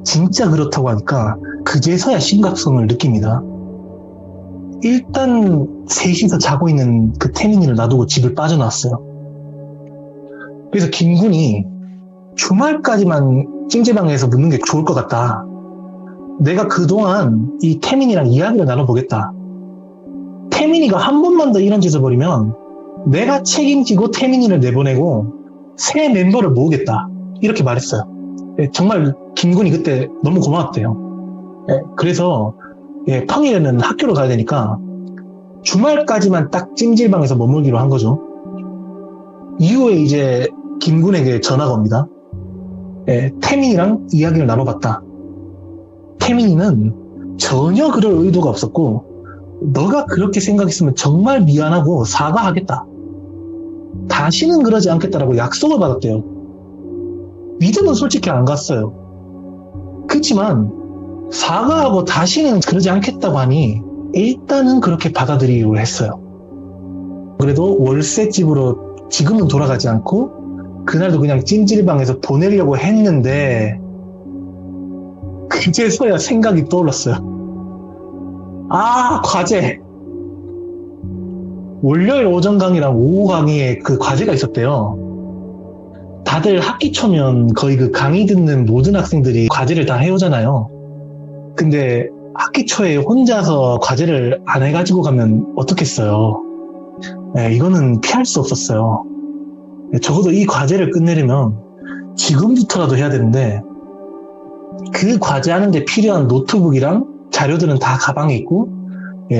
진짜 그렇다고 하니까 그제서야 심각성을 느낍니다. 일단 셋이서 자고 있는 그 태민이를 놔두고 집을 빠져나왔어요. 그래서 김군이 주말까지만 찜질방에서 묻는 게 좋을 것 같다. 내가 그동안 이 태민이랑 이야기를 나눠보겠다. 태민이가 한 번만 더 이런 짓을 벌이면 내가 책임지고 태민이를 내보내고 새 멤버를 모으겠다. 이렇게 말했어요. 정말 김군이 그때 너무 고마웠대요. 그래서 평일에는 학교로 가야 되니까 주말까지만 딱 찜질방에서 머물기로 한 거죠. 이후에 이제 김군에게 전화가 옵니다. 태민이랑 이야기를 나눠봤다. 태민이는 전혀 그럴 의도가 없었고 너가 그렇게 생각했으면 정말 미안하고 사과하겠다. 다시는 그러지 않겠다라고 약속을 받았대요. 믿음은 솔직히 안 갔어요. 그렇지만 사과하고 다시는 그러지 않겠다고 하니 일단은 그렇게 받아들이기로 했어요. 그래도 월세집으로 지금은 돌아가지 않고 그날도 그냥 찜질방에서 보내려고 했는데 그제서야 생각이 떠올랐어요. 아, 과제. 월요일 오전 강의랑 오후 강의에 그 과제가 있었대요. 다들 학기 초면 거의 그 강의 듣는 모든 학생들이 과제를 다 해오잖아요. 근데 학기 초에 혼자서 과제를 안 해가지고 가면 어떻겠어요. 이거는 피할 수 없었어요. 적어도 이 과제를 끝내려면 지금부터라도 해야 되는데 그 과제하는데 필요한 노트북이랑 자료들은 다 가방에 있고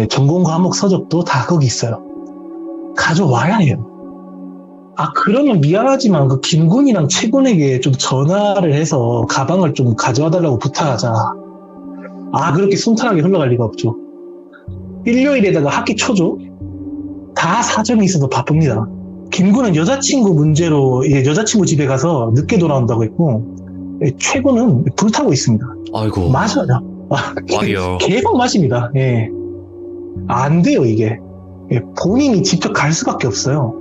전공 과목 서적도 다 거기 있어요. 가져와야 해요. 아, 그러면 미안하지만 그 김군이랑 채군에게 좀 전화를 해서 가방을 좀 가져와 달라고 부탁하자. 아, 그렇게 순탄하게 흘러갈 리가 없죠. 일요일에다가 학기 초죠. 다 사정이 있어서 바쁩니다. 김군은 여자친구 문제로 여자친구 집에 가서 늦게 돌아온다고 했고 채군은 불타고 있습니다. 아이고. 마셔요. 와요. 계속 마십니다. 안 돼요, 이게. 본인이 직접 갈 수밖에 없어요.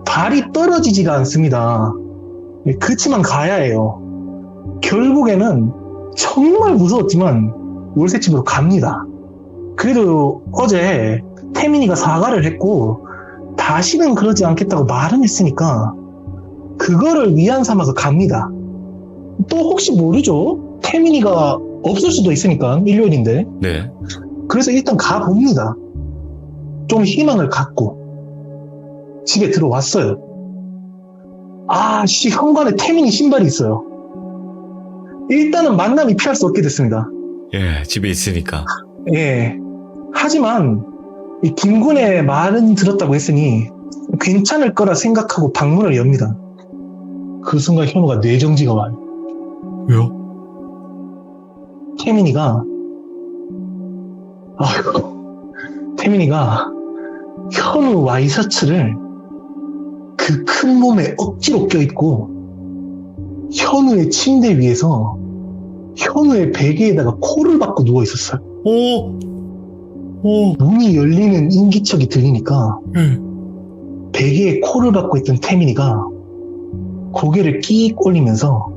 발이 떨어지지가 않습니다. 그치만 가야 해요. 결국에는 정말 무서웠지만 월세집으로 갑니다. 그래도 어제 태민이가 사과를 했고 다시는 그러지 않겠다고 말은 했으니까 그거를 위안 삼아서 갑니다. 또 혹시 모르죠? 태민이가 없을 수도 있으니까 일요일인데. 네. 그래서 일단 가봅니다. 좀 희망을 갖고 집에 들어왔어요. 아, 현관에 태민이 신발이 있어요. 일단은 만남이 피할 수 없게 됐습니다. 예, 집에 있으니까. 하지만 이 김군의 말은 들었다고 했으니 괜찮을 거라 생각하고 방문을 엽니다. 그 순간 현우가 뇌정지가 와요. 왜요? 태민이가 현우 와이셔츠를 그 큰 몸에 억지로 껴입고 현우의 침대 위에서 현우의 베개에다가 코를 박고 누워 있었어요. 문이 열리는 인기척이 들리니까 베개에 코를 박고 있던 태민이가 고개를 끼익 올리면서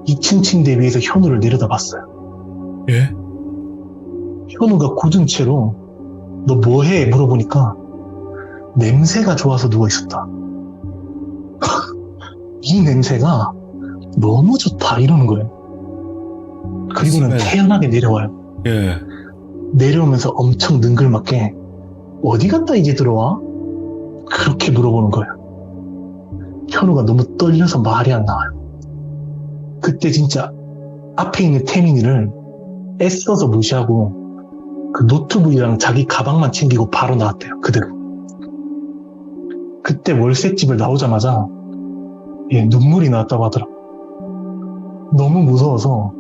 2층 침대 위에서 현우를 내려다봤어요. 예? 현우가 굳은 채로 너 뭐해? 물어보니까 냄새가 좋아서 누워있었다. 이 냄새가 너무 좋다 이러는 거예요. 그리고는 네. 태연하게 내려와요. 예. 내려오면서 엄청 능글맞게 어디 갔다 이제 들어와? 그렇게 물어보는 거예요. 현우가 너무 떨려서 말이 안 나와요. 그때 진짜 앞에 있는 태민이를 애써서 무시하고 그 노트북이랑 자기 가방만 챙기고 바로 나왔대요. 그대로. 그때 월세집을 나오자마자 눈물이 나왔다고 하더라고요. 너무 무서워서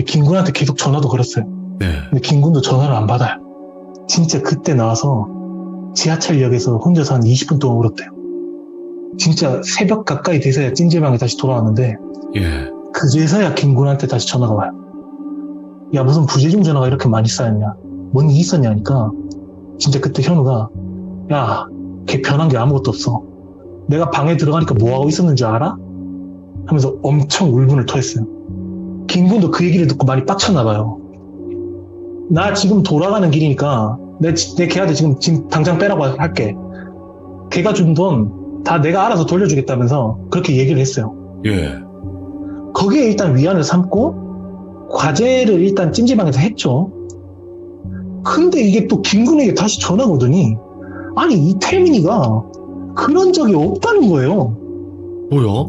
김군한테 계속 전화도 걸었어요. 네. 근데 김군도 전화를 안 받아요. 진짜 그때 나와서 지하철역에서 혼자서 한 20분 동안 울었대요. 진짜 새벽 가까이 돼서야 찜질방에 다시 돌아왔는데 예. 그제서야 김군한테 다시 전화가 와요. 야, 무슨 부재중 전화가 이렇게 많이 쌓였냐, 뭔 일이 있었냐 하니까 진짜 그때 현우가 야, 걔 변한 게 아무것도 없어. 내가 방에 들어가니까 뭐하고 있었는 줄 알아? 하면서 엄청 울분을 토했어요. 김군도 그 얘기를 듣고 많이 빡쳤나 봐요. 나 지금 돌아가는 길이니까 내 걔한테 지금 당장 빼라고 할게. 걔가 준 돈 다 내가 알아서 돌려주겠다면서 그렇게 얘기를 했어요. 예. 거기에 일단 위안을 삼고 과제를 일단 찜질방에서 했죠. 근데 이게 또 김군에게 다시 전화가 오더니 아니 이 태민이가 그런 적이 없다는 거예요. 뭐야?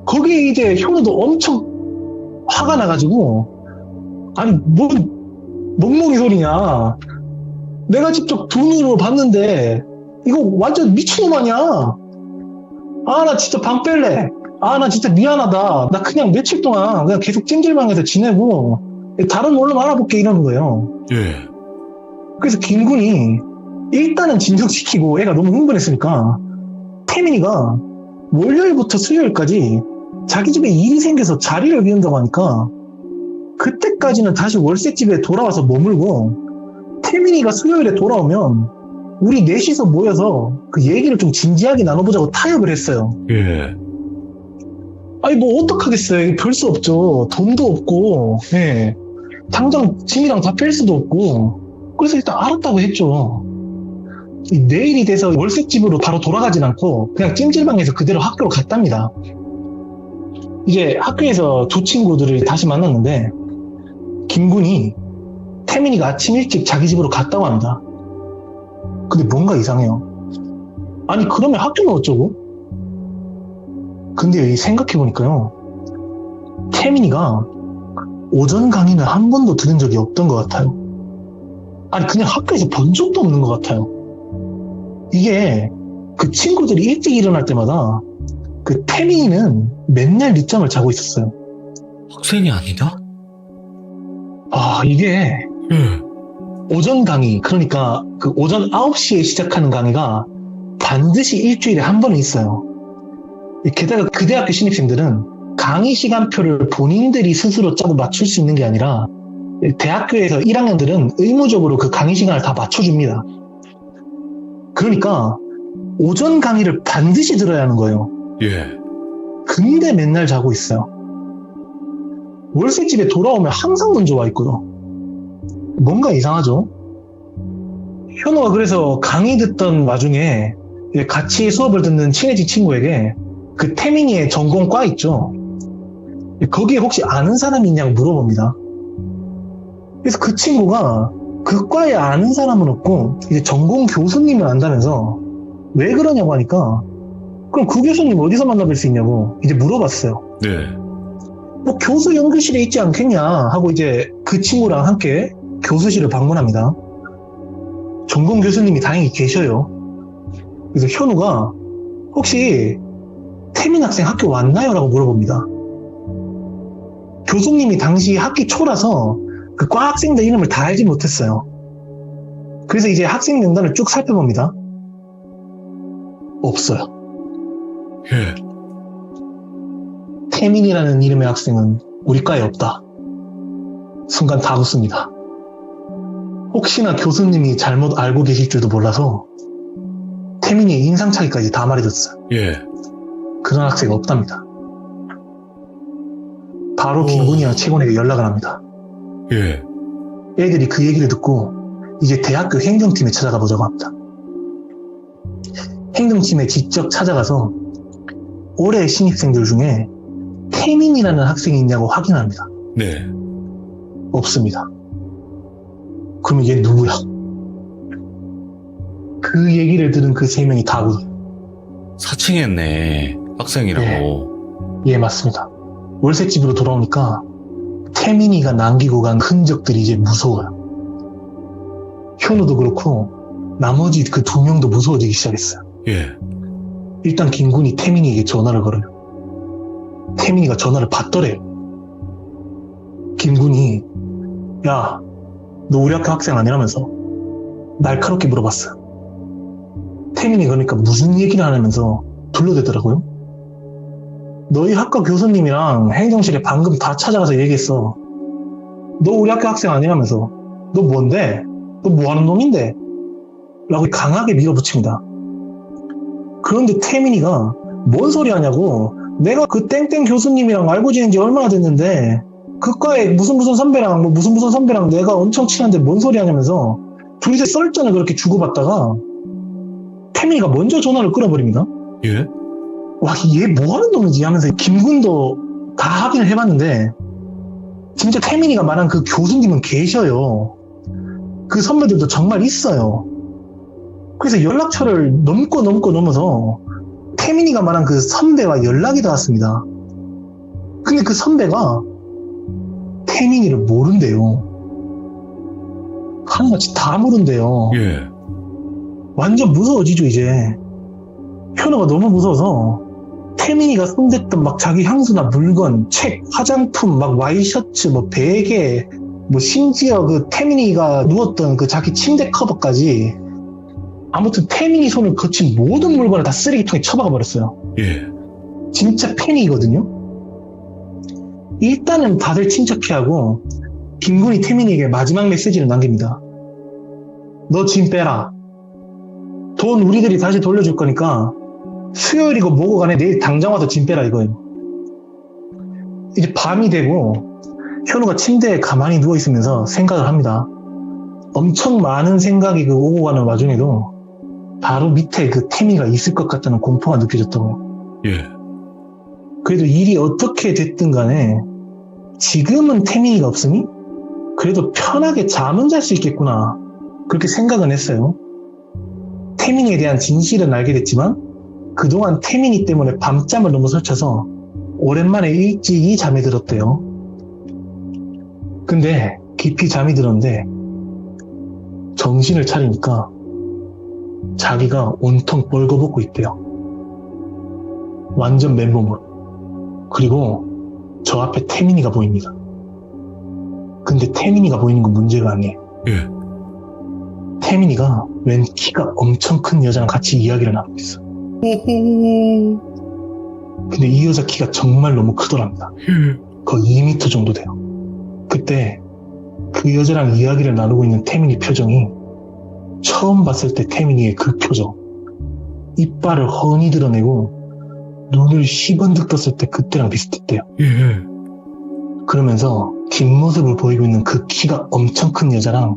거기에 이제 현우도 엄청 화가 나가지고 아니 뭔 멍멍이 소리냐, 내가 직접 돈으로 봤는데 이거 완전 미친놈 아니야. 아, 나 진짜 방 뺄래. 아, 나 진짜 미안하다. 나 그냥 며칠 동안 그냥 계속 찜질방에서 지내고 다른 원룸 알아볼게 이러는 거예요. 예. 그래서 김군이 일단은 진정시키고 애가 너무 흥분했으니까 태민이가 월요일부터 수요일까지 자기 집에 일이 생겨서 자리를 비운다고 하니까 그때까지는 다시 월세집에 돌아와서 머물고 태민이가 수요일에 돌아오면 우리 넷이서 모여서 그 얘기를 좀 진지하게 나눠보자고 타협을 했어요. 예. 아니 뭐 어떡하겠어요. 별 수 없죠. 돈도 없고 당장 짐이랑 다 뺄 수도 없고. 그래서 일단 알았다고 했죠. 내일이 돼서 월세집으로 바로 돌아가진 않고 그냥 찜질방에서 그대로 학교로 갔답니다. 이제 학교에서 두 친구들을 다시 만났는데 김군이 태민이가 아침 일찍 자기 집으로 갔다고 합니다. 근데 뭔가 이상해요. 아니 그러면 학교는 어쩌고? 근데 생각해보니까요, 태민이가 오전 강의는 한 번도 들은 적이 없던 것 같아요. 아니 그냥 학교에서 본 적도 없는 것 같아요. 이게 그 친구들이 일찍 일어날 때마다 그 태민이는 맨날 늦잠을 자고 있었어요. 학생이 아니다? 아, 이게 예. 오전 강의, 그러니까 그 오전 9시에 시작하는 강의가 반드시 일주일에 한 번은 있어요. 게다가 그 대학교 신입생들은 강의 시간표를 본인들이 스스로 짜고 맞출 수 있는 게 아니라 대학교에서 1학년들은 의무적으로 그 강의 시간을 다 맞춰줍니다. 그러니까 오전 강의를 반드시 들어야 하는 거예요. 예. 근데 맨날 자고 있어요. 월세집에 돌아오면 항상 먼저 와 있고요. 뭔가 이상하죠? 현우가 그래서 강의 듣던 와중에 같이 수업을 듣는 친해진 친구에게 그 태민이의 전공과 있죠. 거기에 혹시 아는 사람이 있냐고 물어봅니다. 그래서 그 친구가 그 과에 아는 사람은 없고 이제 전공 교수님을 안다면서 왜 그러냐고 하니까 그럼 그 교수님 어디서 만나뵐 수 있냐고 이제 물어봤어요. 네. 뭐 교수 연구실에 있지 않겠냐 하고 이제 그 친구랑 함께 교수실을 방문합니다. 전공 교수님이 다행히 계셔요. 그래서 현우가 혹시 태민 학생 학교 왔나요? 라고 물어봅니다. 교수님이 당시 학기 초라서 그 과 학생들 이름을 다 알지 못했어요. 그래서 이제 학생 명단을 쭉 살펴봅니다. 없어요. 예. 태민이라는 이름의 학생은 우리 과에 없다. 순간 다 웃습니다. 혹시나 교수님이 잘못 알고 계실 줄도 몰라서 태민이의 인상차기까지 다 말해줬어요. 예. 그런 학생이 없답니다. 바로 김군이와 최곤에게 연락을 합니다. 예. 애들이 그 얘기를 듣고 이제 대학교 행정팀에 찾아가 보자고 합니다. 행정팀에 직접 찾아가서 올해 신입생들 중에 태민이라는 학생이 있냐고 확인합니다. 네. 없습니다. 그러면 얘 누구야? 그 얘기를 들은 그 세 명이 다 울어요. 사칭했네. 학생이라고. 예, 맞습니다. 월세집으로 돌아오니까 태민이가 남기고 간 흔적들이 이제 무서워요. 현우도 그렇고 나머지 그 두 명도 무서워지기 시작했어요. 예. 일단 김군이 태민이에게 전화를 걸어요. 태민이가 전화를 받더래요. 김군이 야, 너 우리 학교 학생 아니라면서 날카롭게 물어봤어요. 태민이 그러니까 무슨 얘기를 하냐면서 둘러대더라고요. 너희 학과 교수님이랑 행정실에 방금 다 찾아가서 얘기했어. 너 우리 학교 학생 아니라면서. 너 뭔데? 너 뭐하는 놈인데? 라고 강하게 밀어붙입니다. 그런데 태민이가 뭔 소리 하냐고. 내가 그 땡땡 교수님이랑 알고 지낸 지 얼마나 됐는데 그 과에 무슨 선배랑 무슨 선배랑 내가 엄청 친한데 뭔 소리 하냐면서 둘이서 썰전을 그렇게 주고받다가 태민이가 먼저 전화를 끊어버립니다. 예? 와, 얘 뭐하는 놈이지 하면서 김군도 다 확인을 해봤는데 진짜 태민이가 말한 그 교수님은 계셔요. 그 선배들도 정말 있어요. 그래서 연락처를 넘어서 태민이가 말한 그 선배와 연락이 닿았습니다. 근데 그 선배가 태민이를 모른대요. 하나같이 다 모른대요. 예. 완전 무서워지죠 이제. 현우가 너무 무서워서 태민이가 손댔던 막 자기 향수나 물건, 책, 화장품, 막 와이셔츠, 뭐 베개, 뭐 심지어 그 태민이가 누웠던 그 자기 침대 커버까지 아무튼 태민이 손을 거친 모든 물건을 다 쓰레기통에 처박아 버렸어요. 예. 진짜 패닉이거든요. 일단은 다들 침착해하고 김군이 태민이에게 마지막 메시지를 남깁니다. 너 짐 빼라. 돈 우리들이 다시 돌려줄 거니까 수요일이고 뭐고 간에 내일 당장 와서 짐 빼라 이거예요. 이제 밤이 되고 현우가 침대에 가만히 누워있으면서 생각을 합니다. 엄청 많은 생각이 그 오고 가는 와중에도 바로 밑에 그 태민이가 있을 것 같다는 공포가 느껴졌다고. 예. 그래도 일이 어떻게 됐든 간에 지금은 태민이가 없으니 그래도 편하게 잠은 잘 수 있겠구나 그렇게 생각은 했어요. 태민이에 대한 진실은 알게 됐지만 그동안 태민이 때문에 밤잠을 너무 설쳐서 오랜만에 일찍이 잠에 들었대요. 근데 깊이 잠이 들었는데 정신을 차리니까 자기가 온통 벌거벗고 있대요. 완전 맨몸으로. 그리고 저 앞에 태민이가 보입니다. 근데 태민이가 보이는 건 문제가 아니에요. 예. 태민이가 웬 키가 엄청 큰 여자랑 같이 이야기를 나누고 있어. 근데 이 여자 키가 정말 너무 크더랍니다. 예. 거의 2m 정도 돼요. 그때 그 여자랑 이야기를 나누고 있는 태민이 표정이 처음 봤을 때 태민이의 그 표정, 이빨을 훤히 드러내고 눈을 시번득 떴을 때 그때랑 비슷했대요. 예. 그러면서 뒷모습을 보이고 있는 그 키가 엄청 큰 여자랑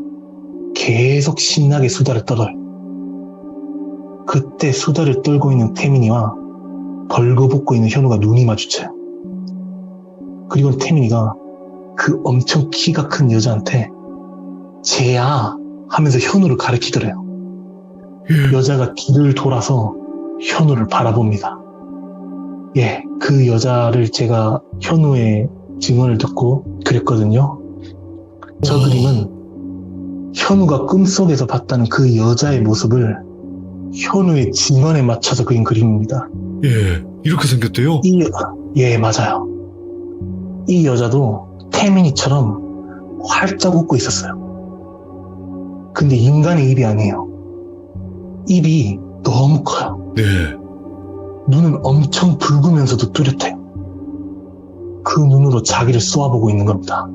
계속 신나게 수다를 떨어요. 그때 수다를 떨고 있는 태민이와 벌거벗고 있는 현우가 눈이 마주쳐요. 그리고 태민이가 그 엄청 키가 큰 여자한테 쟤야 하면서 현우를 가리키더래요. 예. 여자가 뒤를 돌아서 현우를 바라봅니다. 예, 그 여자를 제가 현우의 증언을 듣고 그랬거든요. 저 그림은 현우가 꿈속에서 봤다는 그 여자의 모습을 현우의 증언에 맞춰서 그린 그림입니다. 예. 이렇게 생겼대요? 예, 맞아요. 이 여자도 태민이처럼 활짝 웃고 있었어요. 근데 인간의 입이 아니에요. 입이 너무 커요. 네. 눈은 엄청 붉으면서도 뚜렷해요. 그 눈으로 자기를 쏘아보고 있는 겁니다.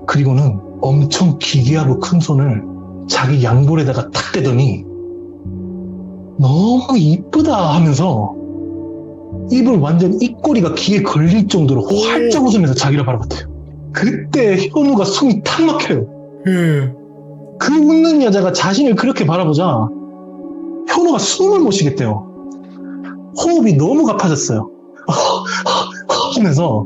그리고는 엄청 기괴하고 큰 손을 자기 양볼에다가 탁 대더니 너무 이쁘다 하면서 입을 완전 입꼬리가 귀에 걸릴 정도로 활짝 웃으면서 자기를 바라봤대요. 그때 현우가 숨이 탁 막혀요. 예. 그 웃는 여자가 자신을 그렇게 바라보자 현우가 숨을 못 쉬겠대요. 호흡이 너무 가파졌어요. 하면서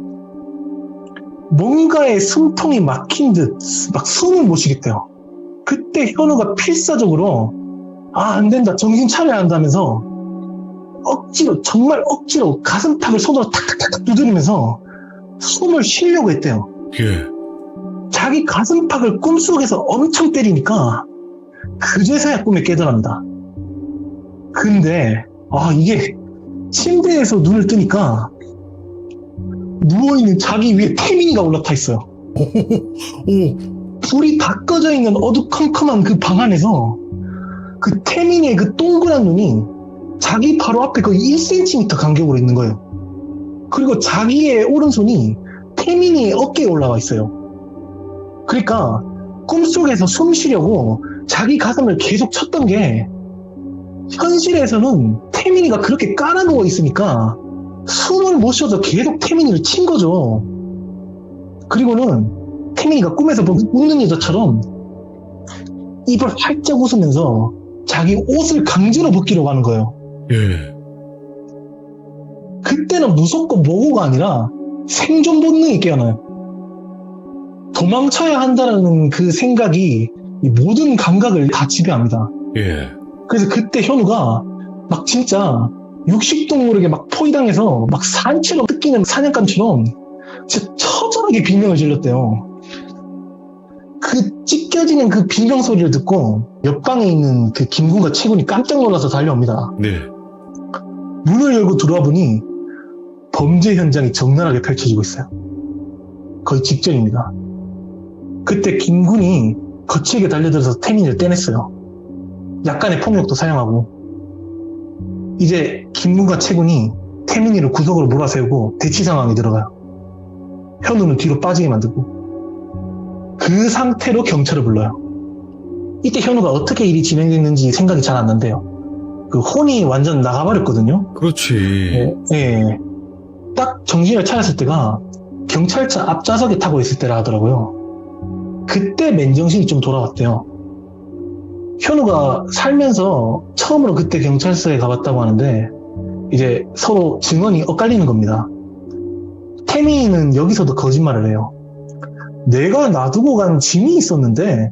뭔가에 숨통이 막힌 듯 막 숨을 못 쉬겠대요. 그때 현우가 필사적으로 안 된다, 정신 차려야 한다면서 억지로, 정말 억지로 가슴팍을 손으로 탁탁탁 두드리면서 숨을 쉬려고 했대요. 예. 자기 가슴팍을 꿈속에서 엄청 때리니까 그제서야 꿈에 깨더랍니다. 근데 이게 침대에서 눈을 뜨니까 누워있는 자기 위에 태민이가 올라타 있어요. 오. 불이 다 꺼져 있는 어두컴컴한 그 방 안에서 그 태민이의 그 동그란 눈이 자기 바로 앞에 거의 1cm 간격으로 있는 거예요. 그리고 자기의 오른손이 태민이의 어깨에 올라와 있어요. 그러니까 꿈속에서 숨 쉬려고 자기 가슴을 계속 쳤던 게 현실에서는 태민이가 그렇게 깔아 누워 있으니까 숨을 못 쉬어서 계속 태민이를 친 거죠. 그리고는 태민이가 꿈에서 본 웃는 여자처럼 입을 활짝 웃으면서 자기 옷을 강제로 벗기려고 하는 거예요. 예. 그때는 무섭고 뭐고가 아니라 생존 본능이 깨어나요. 도망쳐야 한다는 그 생각이 이 모든 감각을 다 지배합니다. 예. 그래서 그때 현우가 막 진짜 육식동물에게 막 포위당해서 막 산채로 뜯기는 사냥감처럼 진짜 처절하게 비명을 질렀대요. 그 찢겨지는 그 비명 소리를 듣고 옆방에 있는 그 김군과 채군이 깜짝 놀라서 달려옵니다. 네. 문을 열고 들어와 보니 범죄 현장이 적나라하게 펼쳐지고 있어요. 거의 직전입니다. 그때 김군이 거칠게 달려들어서 태민이를 떼냈어요. 약간의 폭력도 사용하고 이제 김군과 채군이 태민이를 구석으로 몰아세우고 대치 상황에 들어가요. 현우는 뒤로 빠지게 만들고 그 상태로 경찰을 불러요. 이때 현우가 어떻게 일이 진행됐는지 생각이 잘 안 난대요. 그 혼이 완전 나가버렸거든요. 그렇지. 예. 딱 정신을 차렸을 때가 경찰차 앞좌석에 타고 있을 때라 하더라고요. 그때 맨정신이 좀 돌아왔대요. 현우가 살면서 처음으로 그때 경찰서에 가봤다고 하는데 이제 서로 증언이 엇갈리는 겁니다. 태민이는 여기서도 거짓말을 해요. 내가 놔두고 간 짐이 있었는데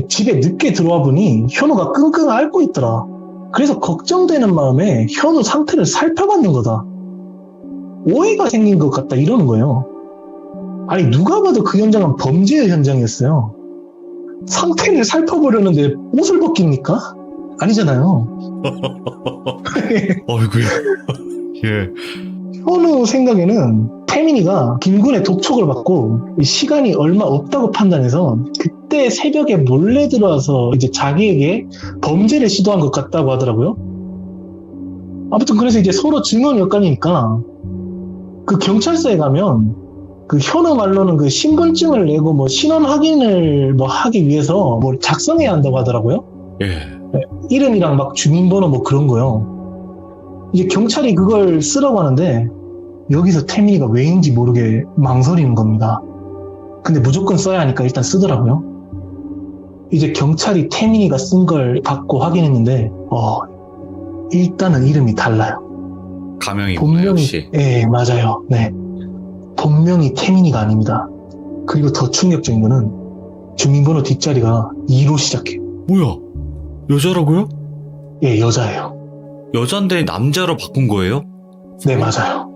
집에 늦게 들어와 보니 현우가 끙끙 앓고 있더라. 그래서 걱정되는 마음에 현우 상태를 살펴봤는 거다. 오해가 생긴 것 같다 이러는 거예요. 아니 누가 봐도 그 현장은 범죄의 현장이었어요. 상태를 살펴보려는데 옷을 벗깁니까? 아니잖아요. 어이구야. 예. 현우 생각에는 태민이가 김군의 독촉을 받고 시간이 얼마 없다고 판단해서 그때 새벽에 몰래 들어와서 이제 자기에게 범죄를 시도한 것 같다고 하더라고요. 아무튼 그래서 이제 서로 증언이 엇갈리니까 그 경찰서에 가면 그 현우 말로는 그 신분증을 내고 뭐 신원 확인을 뭐 하기 위해서 뭘 작성해야 한다고 하더라고요. 예. 이름이랑 막 주민번호 뭐 그런 거요. 이제 경찰이 그걸 쓰라고 하는데 여기서 태민이가 왜인지 모르게 망설이는 겁니다. 근데 무조건 써야 하니까 일단 쓰더라고요. 이제 경찰이 태민이가 쓴 걸 받고 확인했는데 일단은 이름이 달라요. 가명이구나 역시. 예, 맞아요. 네. 본명이 태민이가 아닙니다. 그리고 더 충격적인 거는 주민번호 뒷자리가 2로 시작해요. 뭐야? 여자라고요? 예, 여자예요. 여잔데 남자로 바꾼 거예요? 네, 맞아요.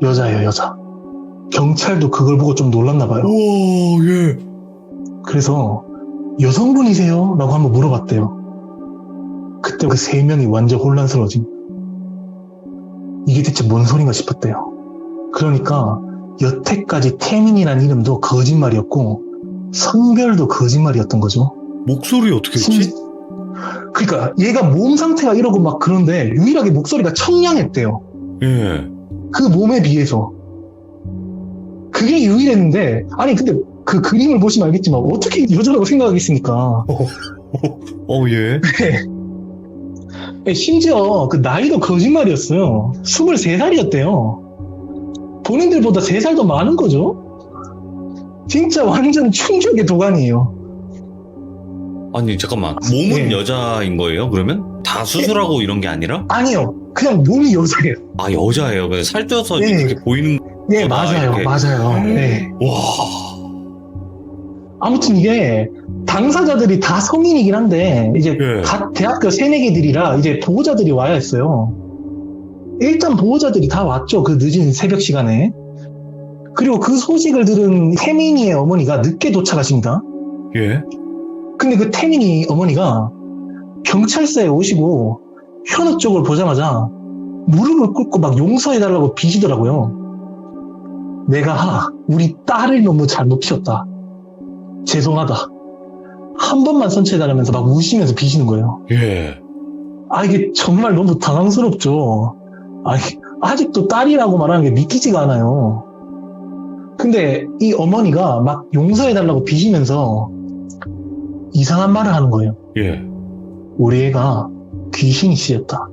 여자예요, 여자. 경찰도 그걸 보고 좀 놀랐나 봐요. 우와, 예. 그래서 여성분이세요? 라고 한번 물어봤대요. 그때 그 세 명이 완전 혼란스러워진. 이게 대체 뭔 소린가 싶었대요. 그러니까 여태까지 태민이란 이름도 거짓말이었고 성별도 거짓말이었던 거죠. 목소리 어떻게 했지? 그러니까 얘가 몸 상태가 이러고 막 그런데 유일하게 목소리가 청량했대요. 예. 그 몸에 비해서. 그게 유일했는데 아니 근데 그 그림을 보시면 알겠지만 어떻게 여자라고 생각하겠습니까? 예. 심지어 그 나이도 거짓말이었어요. 23살이었대요. 본인들보다 3살 더 많은 거죠? 진짜 완전 충격의 도가니예요. 아니 잠깐만 몸은 네. 여자인 거예요 그러면? 다 수술하고 이런 게 아니라? 아니요. 그냥 몸이 여자예요. 아 여자예요. 그냥 살쪄서 네. 이렇게 보이는 네, 거다, 맞아요. 이렇게. 맞아요. 네. 와 아무튼 이게 당사자들이 다 성인이긴 한데 이제 예. 각 대학교 새내기들이라 이제 보호자들이 와야 했어요. 일단 보호자들이 다 왔죠. 그 늦은 새벽 시간에. 그리고 그 소식을 들은 태민이의 어머니가 늦게 도착하십니다. 예. 근데 그 태민이 어머니가 경찰서에 오시고 현우 쪽을 보자마자 무릎을 꿇고 막 용서해달라고 비시더라고요. 내가 우리 딸을 너무 잘못 키웠다. 죄송하다. 한 번만 선처해달라면서 막 우시면서 비시는 거예요. 예. 아, 이게 정말 너무 당황스럽죠. 아니, 아직도 딸이라고 말하는 게 믿기지가 않아요. 근데 이 어머니가 막 용서해달라고 비시면서 이상한 말을 하는 거예요. 예. 우리 애가 귀신이 씌였다.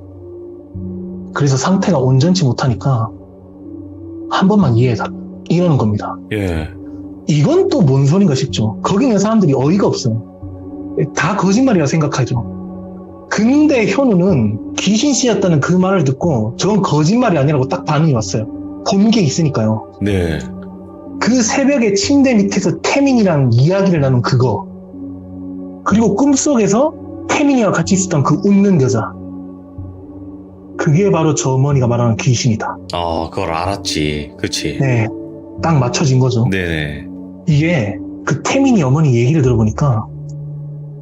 그래서 상태가 온전치 못하니까 한 번만 이해해달라. 이러는 겁니다. 예. 이건 또 뭔 소린가 싶죠. 거기 있는 사람들이 어이가 없어요. 다 거짓말이라 생각하죠. 근데 현우는 귀신 씨였다는 그 말을 듣고 저건 거짓말이 아니라고 딱 반응이 왔어요. 본 게 있으니까요. 네. 그 새벽에 침대 밑에서 태민이랑 이야기를 나눈 그거, 그리고 꿈속에서 태민이와 같이 있었던 그 웃는 여자, 그게 바로 저 어머니가 말하는 귀신이다. 그걸 알았지. 그치. 네, 딱 맞춰진 거죠. 네네. 이게 그 태민이 어머니 얘기를 들어보니까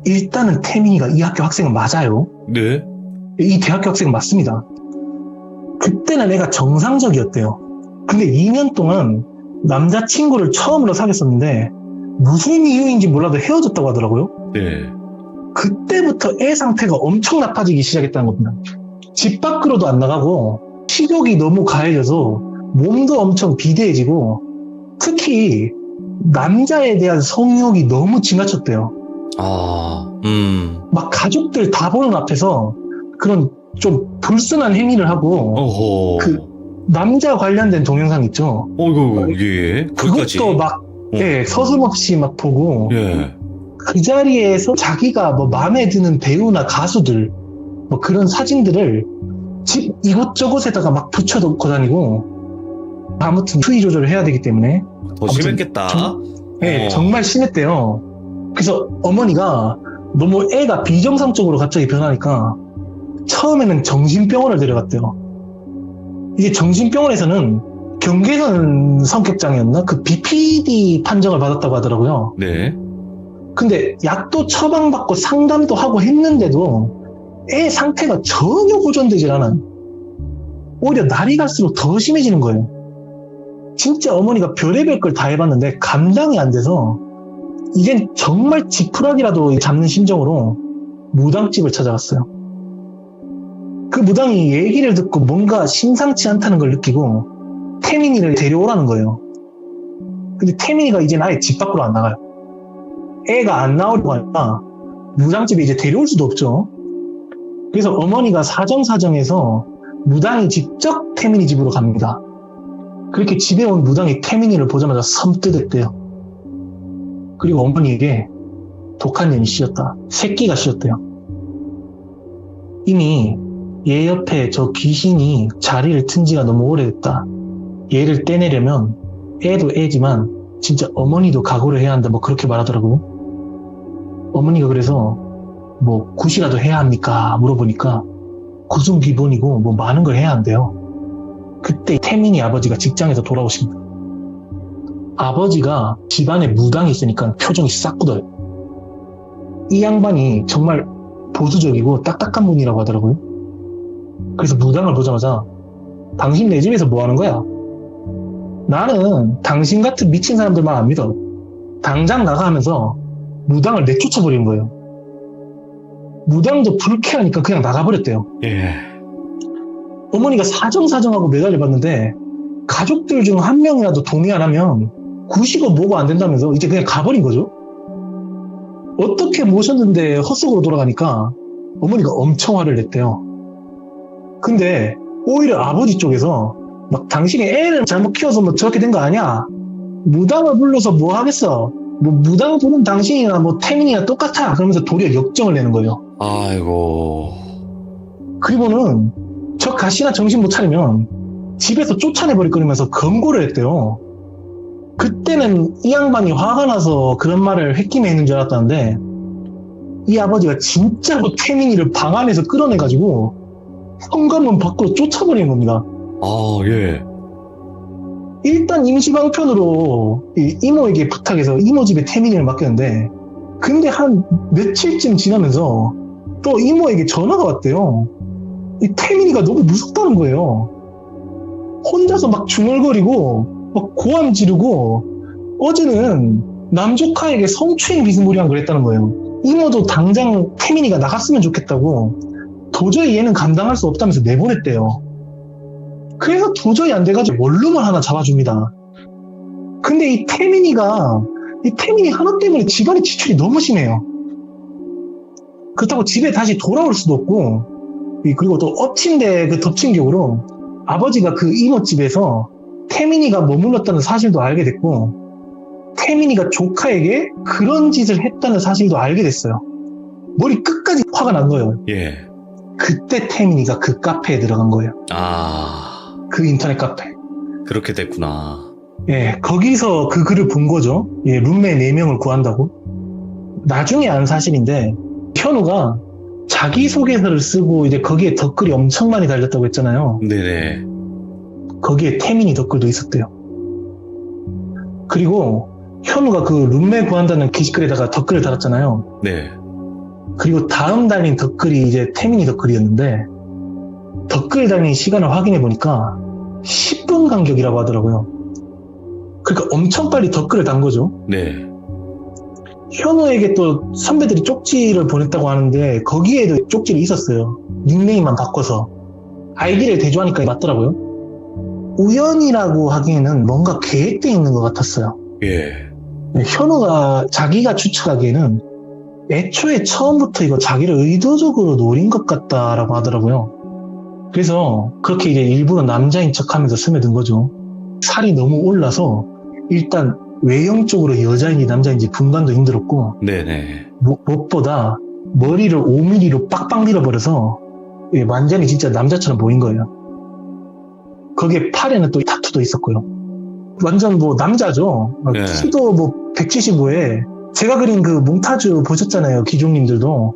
일단은 태민이가 이 학교 학생은 맞아요. 네. 이 대학교 학생은 맞습니다. 그때는 애가 정상적이었대요. 근데 2년 동안 남자친구를 처음으로 사귀었었는데 무슨 이유인지 몰라도 헤어졌다고 하더라고요. 네. 그때부터 애 상태가 엄청 나빠지기 시작했다는 겁니다. 집 밖으로도 안 나가고 식욕이 너무 가해져서 몸도 엄청 비대해지고 특히 남자에 대한 성욕이 너무 지나쳤대요. 막 가족들 다 보는 앞에서 그런 좀 불순한 행위를 하고 어허. 그 남자 관련된 동영상 있죠. 어이구, 예. 거기까지. 그것도 막 예, 서슴없이 막 보고 예. 그 자리에서 자기가 뭐 마음에 드는 배우나 가수들 뭐 그런 사진들을 집 이곳저곳에다가 막 붙여놓고 다니고 아무튼 수위 조절을 해야 되기 때문에 더 아무튼 심했겠다. 예, 어. 정말 심했대요. 그래서 어머니가 너무 애가 비정상적으로 갑자기 변하니까 처음에는 정신병원을 데려갔대요. 이제 정신병원에서는 경계선 성격장애였나? 그 BPD 판정을 받았다고 하더라고요. 네. 근데 약도 처방받고 상담도 하고 했는데도 애 상태가 전혀 호전되질 않아요. 오히려 날이 갈수록 더 심해지는 거예요. 진짜 어머니가 별의별 걸 다 해봤는데 감당이 안 돼서 이젠 정말 지푸라기라도 잡는 심정으로 무당집을 찾아갔어요. 그 무당이 얘기를 듣고 뭔가 심상치 않다는 걸 느끼고 태민이를 데려오라는 거예요. 근데 태민이가 이젠 아예 집 밖으로 안 나가요. 애가 안 나오려고 하니까 무당집에 이제 데려올 수도 없죠. 그래서 어머니가 사정사정해서 무당이 직접 태민이 집으로 갑니다. 그렇게 집에 온 무당이 태민이를 보자마자 섬뜩했대요. 그리고 어머니에게 독한 년이 씌었다. 새끼가 씌었대요. 이미 얘 옆에 저 귀신이 자리를 튼 지가 너무 오래됐다. 얘를 떼내려면 애도 애지만 진짜 어머니도 각오를 해야 한다. 뭐 그렇게 말하더라고요. 어머니가 그래서 뭐 굿이라도 해야 합니까? 물어보니까 굿은 기본이고 뭐 많은 걸 해야 한대요. 그때 태민이 아버지가 직장에서 돌아오십니다. 아버지가 집안에 무당이 있으니까 표정이 싹 굳어요. 이 양반이 정말 보수적이고 딱딱한 분이라고 하더라고요. 그래서 무당을 보자마자 당신 내 집에서 뭐 하는 거야? 나는 당신 같은 미친 사람들만 안 믿어. 당장 나가 하면서 무당을 내쫓아버린 거예요. 무당도 불쾌하니까 그냥 나가버렸대요. 예. 어머니가 사정사정하고 매달려봤는데 가족들 중 한 명이라도 동의 안 하면 구시고 뭐고 안 된다면서 이제 그냥 가버린 거죠. 어떻게 모셨는데 헛속으로 돌아가니까 어머니가 엄청 화를 냈대요. 근데 오히려 아버지 쪽에서 막 당신이 애를 잘못 키워서 뭐 저렇게 된 거 아니야? 무당을 불러서 뭐 하겠어? 뭐 무당 부른 당신이나 뭐 태민이나 똑같아. 그러면서 도리어 역정을 내는 거예요. 아이고. 그리고는 저 가시나 정신 못 차리면 집에서 쫓아내버릴 거리면서 경고를 했대요. 그때는 이 양반이 화가 나서 그런 말을 홧김에 했는 줄 알았다는데 이 아버지가 진짜로 태민이를 방 안에서 끌어내가지고 현관문 밖으로 쫓아버린 겁니다. 아, 예. 일단 임시방편으로 이 이모에게 부탁해서 이모 집에 태민이를 맡겼는데 근데 한 며칠쯤 지나면서 또 이모에게 전화가 왔대요. 이 태민이가 너무 무섭다는 거예요. 혼자서 막 중얼거리고 막 고함 지르고 어제는 남조카에게 성추행 비스무리한 걸 했다는 거예요. 이모도 당장 태민이가 나갔으면 좋겠다고 도저히 얘는 감당할 수 없다면서 내보냈대요. 그래서 도저히 안 돼가지고 원룸을 하나 잡아줍니다. 근데 이 태민이 하나 때문에 집안의 지출이 너무 심해요. 그렇다고 집에 다시 돌아올 수도 없고 그리고 또 엎친데 그 덮친 격으로 아버지가 그 이모집에서 태민이가 머물렀다는 사실도 알게 됐고 태민이가 조카에게 그런 짓을 했다는 사실도 알게 됐어요. 머리 끝까지 화가 난 거예요. 예. 그때 태민이가 그 카페에 들어간 거예요. 아, 그 인터넷 카페. 그렇게 됐구나. 예, 거기서 그 글을 본 거죠. 예, 룸메 4명을 구한다고. 나중에 안 사실인데 현우가 자기소개서를 쓰고 이제 거기에 댓글이 엄청 많이 달렸다고 했잖아요. 네네. 거기에 태민이 댓글도 있었대요. 그리고 현우가 그 룸메 구한다는 게시글에다가 댓글을 달았잖아요. 네. 그리고 다음 달린 댓글이 이제 태민이 댓글이었는데 댓글 달린 시간을 확인해 보니까 10분 간격이라고 하더라고요. 그러니까 엄청 빨리 댓글을 단 거죠. 네. 현우에게 또 선배들이 쪽지를 보냈다고 하는데 거기에도 쪽지를 있었어요. 닉네임만 바꿔서. 아이디를 대조하니까 맞더라고요. 우연이라고 하기에는 뭔가 계획되어 있는 것 같았어요. 예. 현우가 자기가 추측하기에는 애초에 처음부터 이거 자기를 의도적으로 노린 것 같다라고 하더라고요. 그래서 그렇게 이제 일부러 남자인 척하면서 스며든 거죠. 살이 너무 올라서 일단 외형적으로 여자인지 남자인지 분간도 힘들었고 네네. 무엇보다 머리를 5mm로 빡빡 밀어버려서 완전히 진짜 남자처럼 보인 거예요. 거기에 팔에는 또 타투도 있었고요. 완전 뭐 남자죠. 네. 키도 뭐 175에 제가 그린 그 몽타주 보셨잖아요. 기종님들도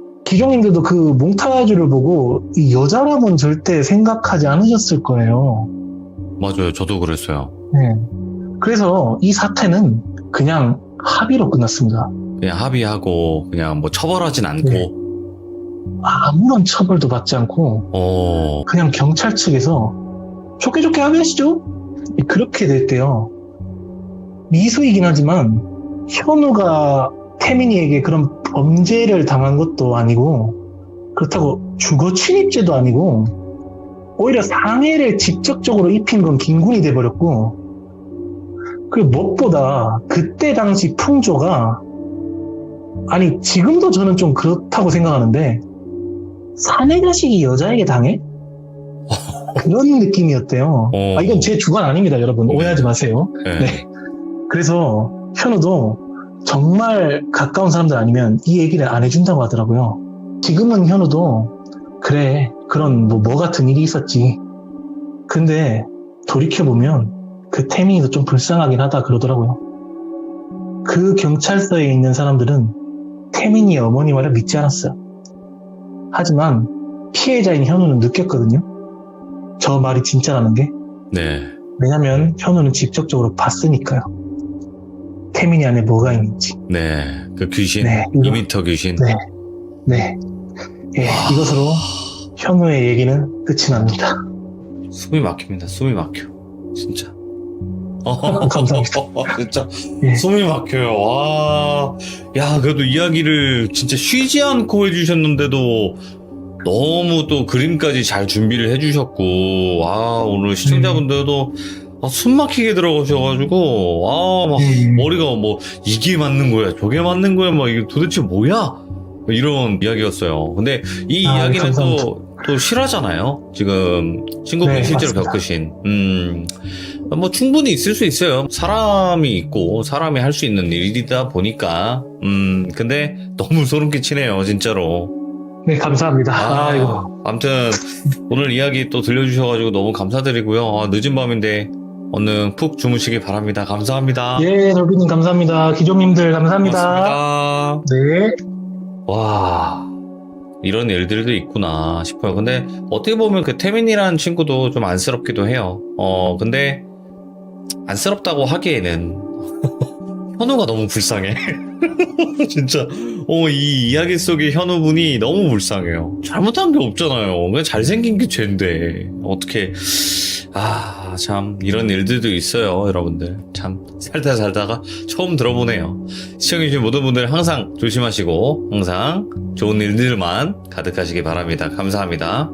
그 몽타주를 보고 이 여자라고는 절대 생각하지 않으셨을 거예요. 맞아요. 저도 그랬어요. 네. 그래서 이 사태는 그냥 합의로 끝났습니다. 그냥 합의하고 그냥 뭐 처벌하진 않고. 네. 아무런 처벌도 받지 않고 그냥 경찰 측에서 좋게 좋게 합의하시죠. 그렇게 됐대요. 미수이긴 하지만 현우가 태민이에게 그런 범죄를 당한 것도 아니고 그렇다고 주거 침입죄도 아니고 오히려 상해를 직접적으로 입힌 건 김군이 돼버렸고 그리고 무엇보다 그때 당시 풍조가 아니 지금도 저는 좀 그렇다고 생각하는데 사내 자식이 여자에게 당해? 그런 느낌이었대요. 이건 제 주관 아닙니다, 여러분. 오해하지 마세요. 네. 네. 그래서 현우도 정말 가까운 사람들 아니면 이 얘기를 안 해준다고 하더라고요. 지금은 현우도 그래, 그런 뭐 같은 일이 있었지. 근데 돌이켜보면 그 태민이도 좀 불쌍하긴 하다 그러더라고요. 그 경찰서에 있는 사람들은 태민이 어머니 말을 믿지 않았어요. 하지만 피해자인 현우는 느꼈거든요. 저 말이 진짜라는 게. 네. 왜냐면 현우는 직접적으로 봤으니까요. 태민이 안에 뭐가 있는지. 네. 그 귀신. 네, 2m 귀신. 네. 네. 예, 이것으로 현우의 얘기는 끝이 납니다. 숨이 막힙니다. 숨이 막혀. 진짜. 감사합니다. 진짜. 예. 숨이 막혀요. 와. 야, 그래도 이야기를 진짜 쉬지 않고 해주셨는데도 너무 또 그림까지 잘 준비를 해주셨고, 오늘 시청자분들도 숨 막히게 들어가셔가지고, 막 머리가 뭐, 이게 맞는 거야, 저게 맞는 거야, 막, 이게 도대체 뭐야? 이런 이야기였어요. 근데 이 이야기는 감사합니다. 또 실화잖아요. 지금 친구분이 네, 실제로 맞습니다. 겪으신. 뭐 충분히 있을 수 있어요. 사람이 있고 사람이 할 수 있는 일이다 보니까. 근데 너무 소름 끼치네요, 진짜로. 네, 감사합니다. 아이고. 아무튼 오늘 이야기 또 들려주셔가지고 너무 감사드리고요. 늦은 밤인데 얼른 푹 주무시기 바랍니다. 감사합니다. 예, 돌비님 감사합니다. 기종님들 감사합니다. 고맙습니다. 네. 와, 이런 일들도 있구나 싶어요. 근데 어떻게 보면 그 태민이라는 친구도 좀 안쓰럽기도 해요. 근데 안쓰럽다고 하기에는 현우가 너무 불쌍해. 진짜 이 이야기 속의 현우분이 너무 불쌍해요. 잘못한 게 없잖아요. 그냥 잘생긴 게 죄인데 어떻게 참 이런 일들도 있어요. 여러분들 참 살다가 처음 들어보네요. 시청해주신 모든 분들 항상 조심하시고 항상 좋은 일들만 가득하시기 바랍니다. 감사합니다.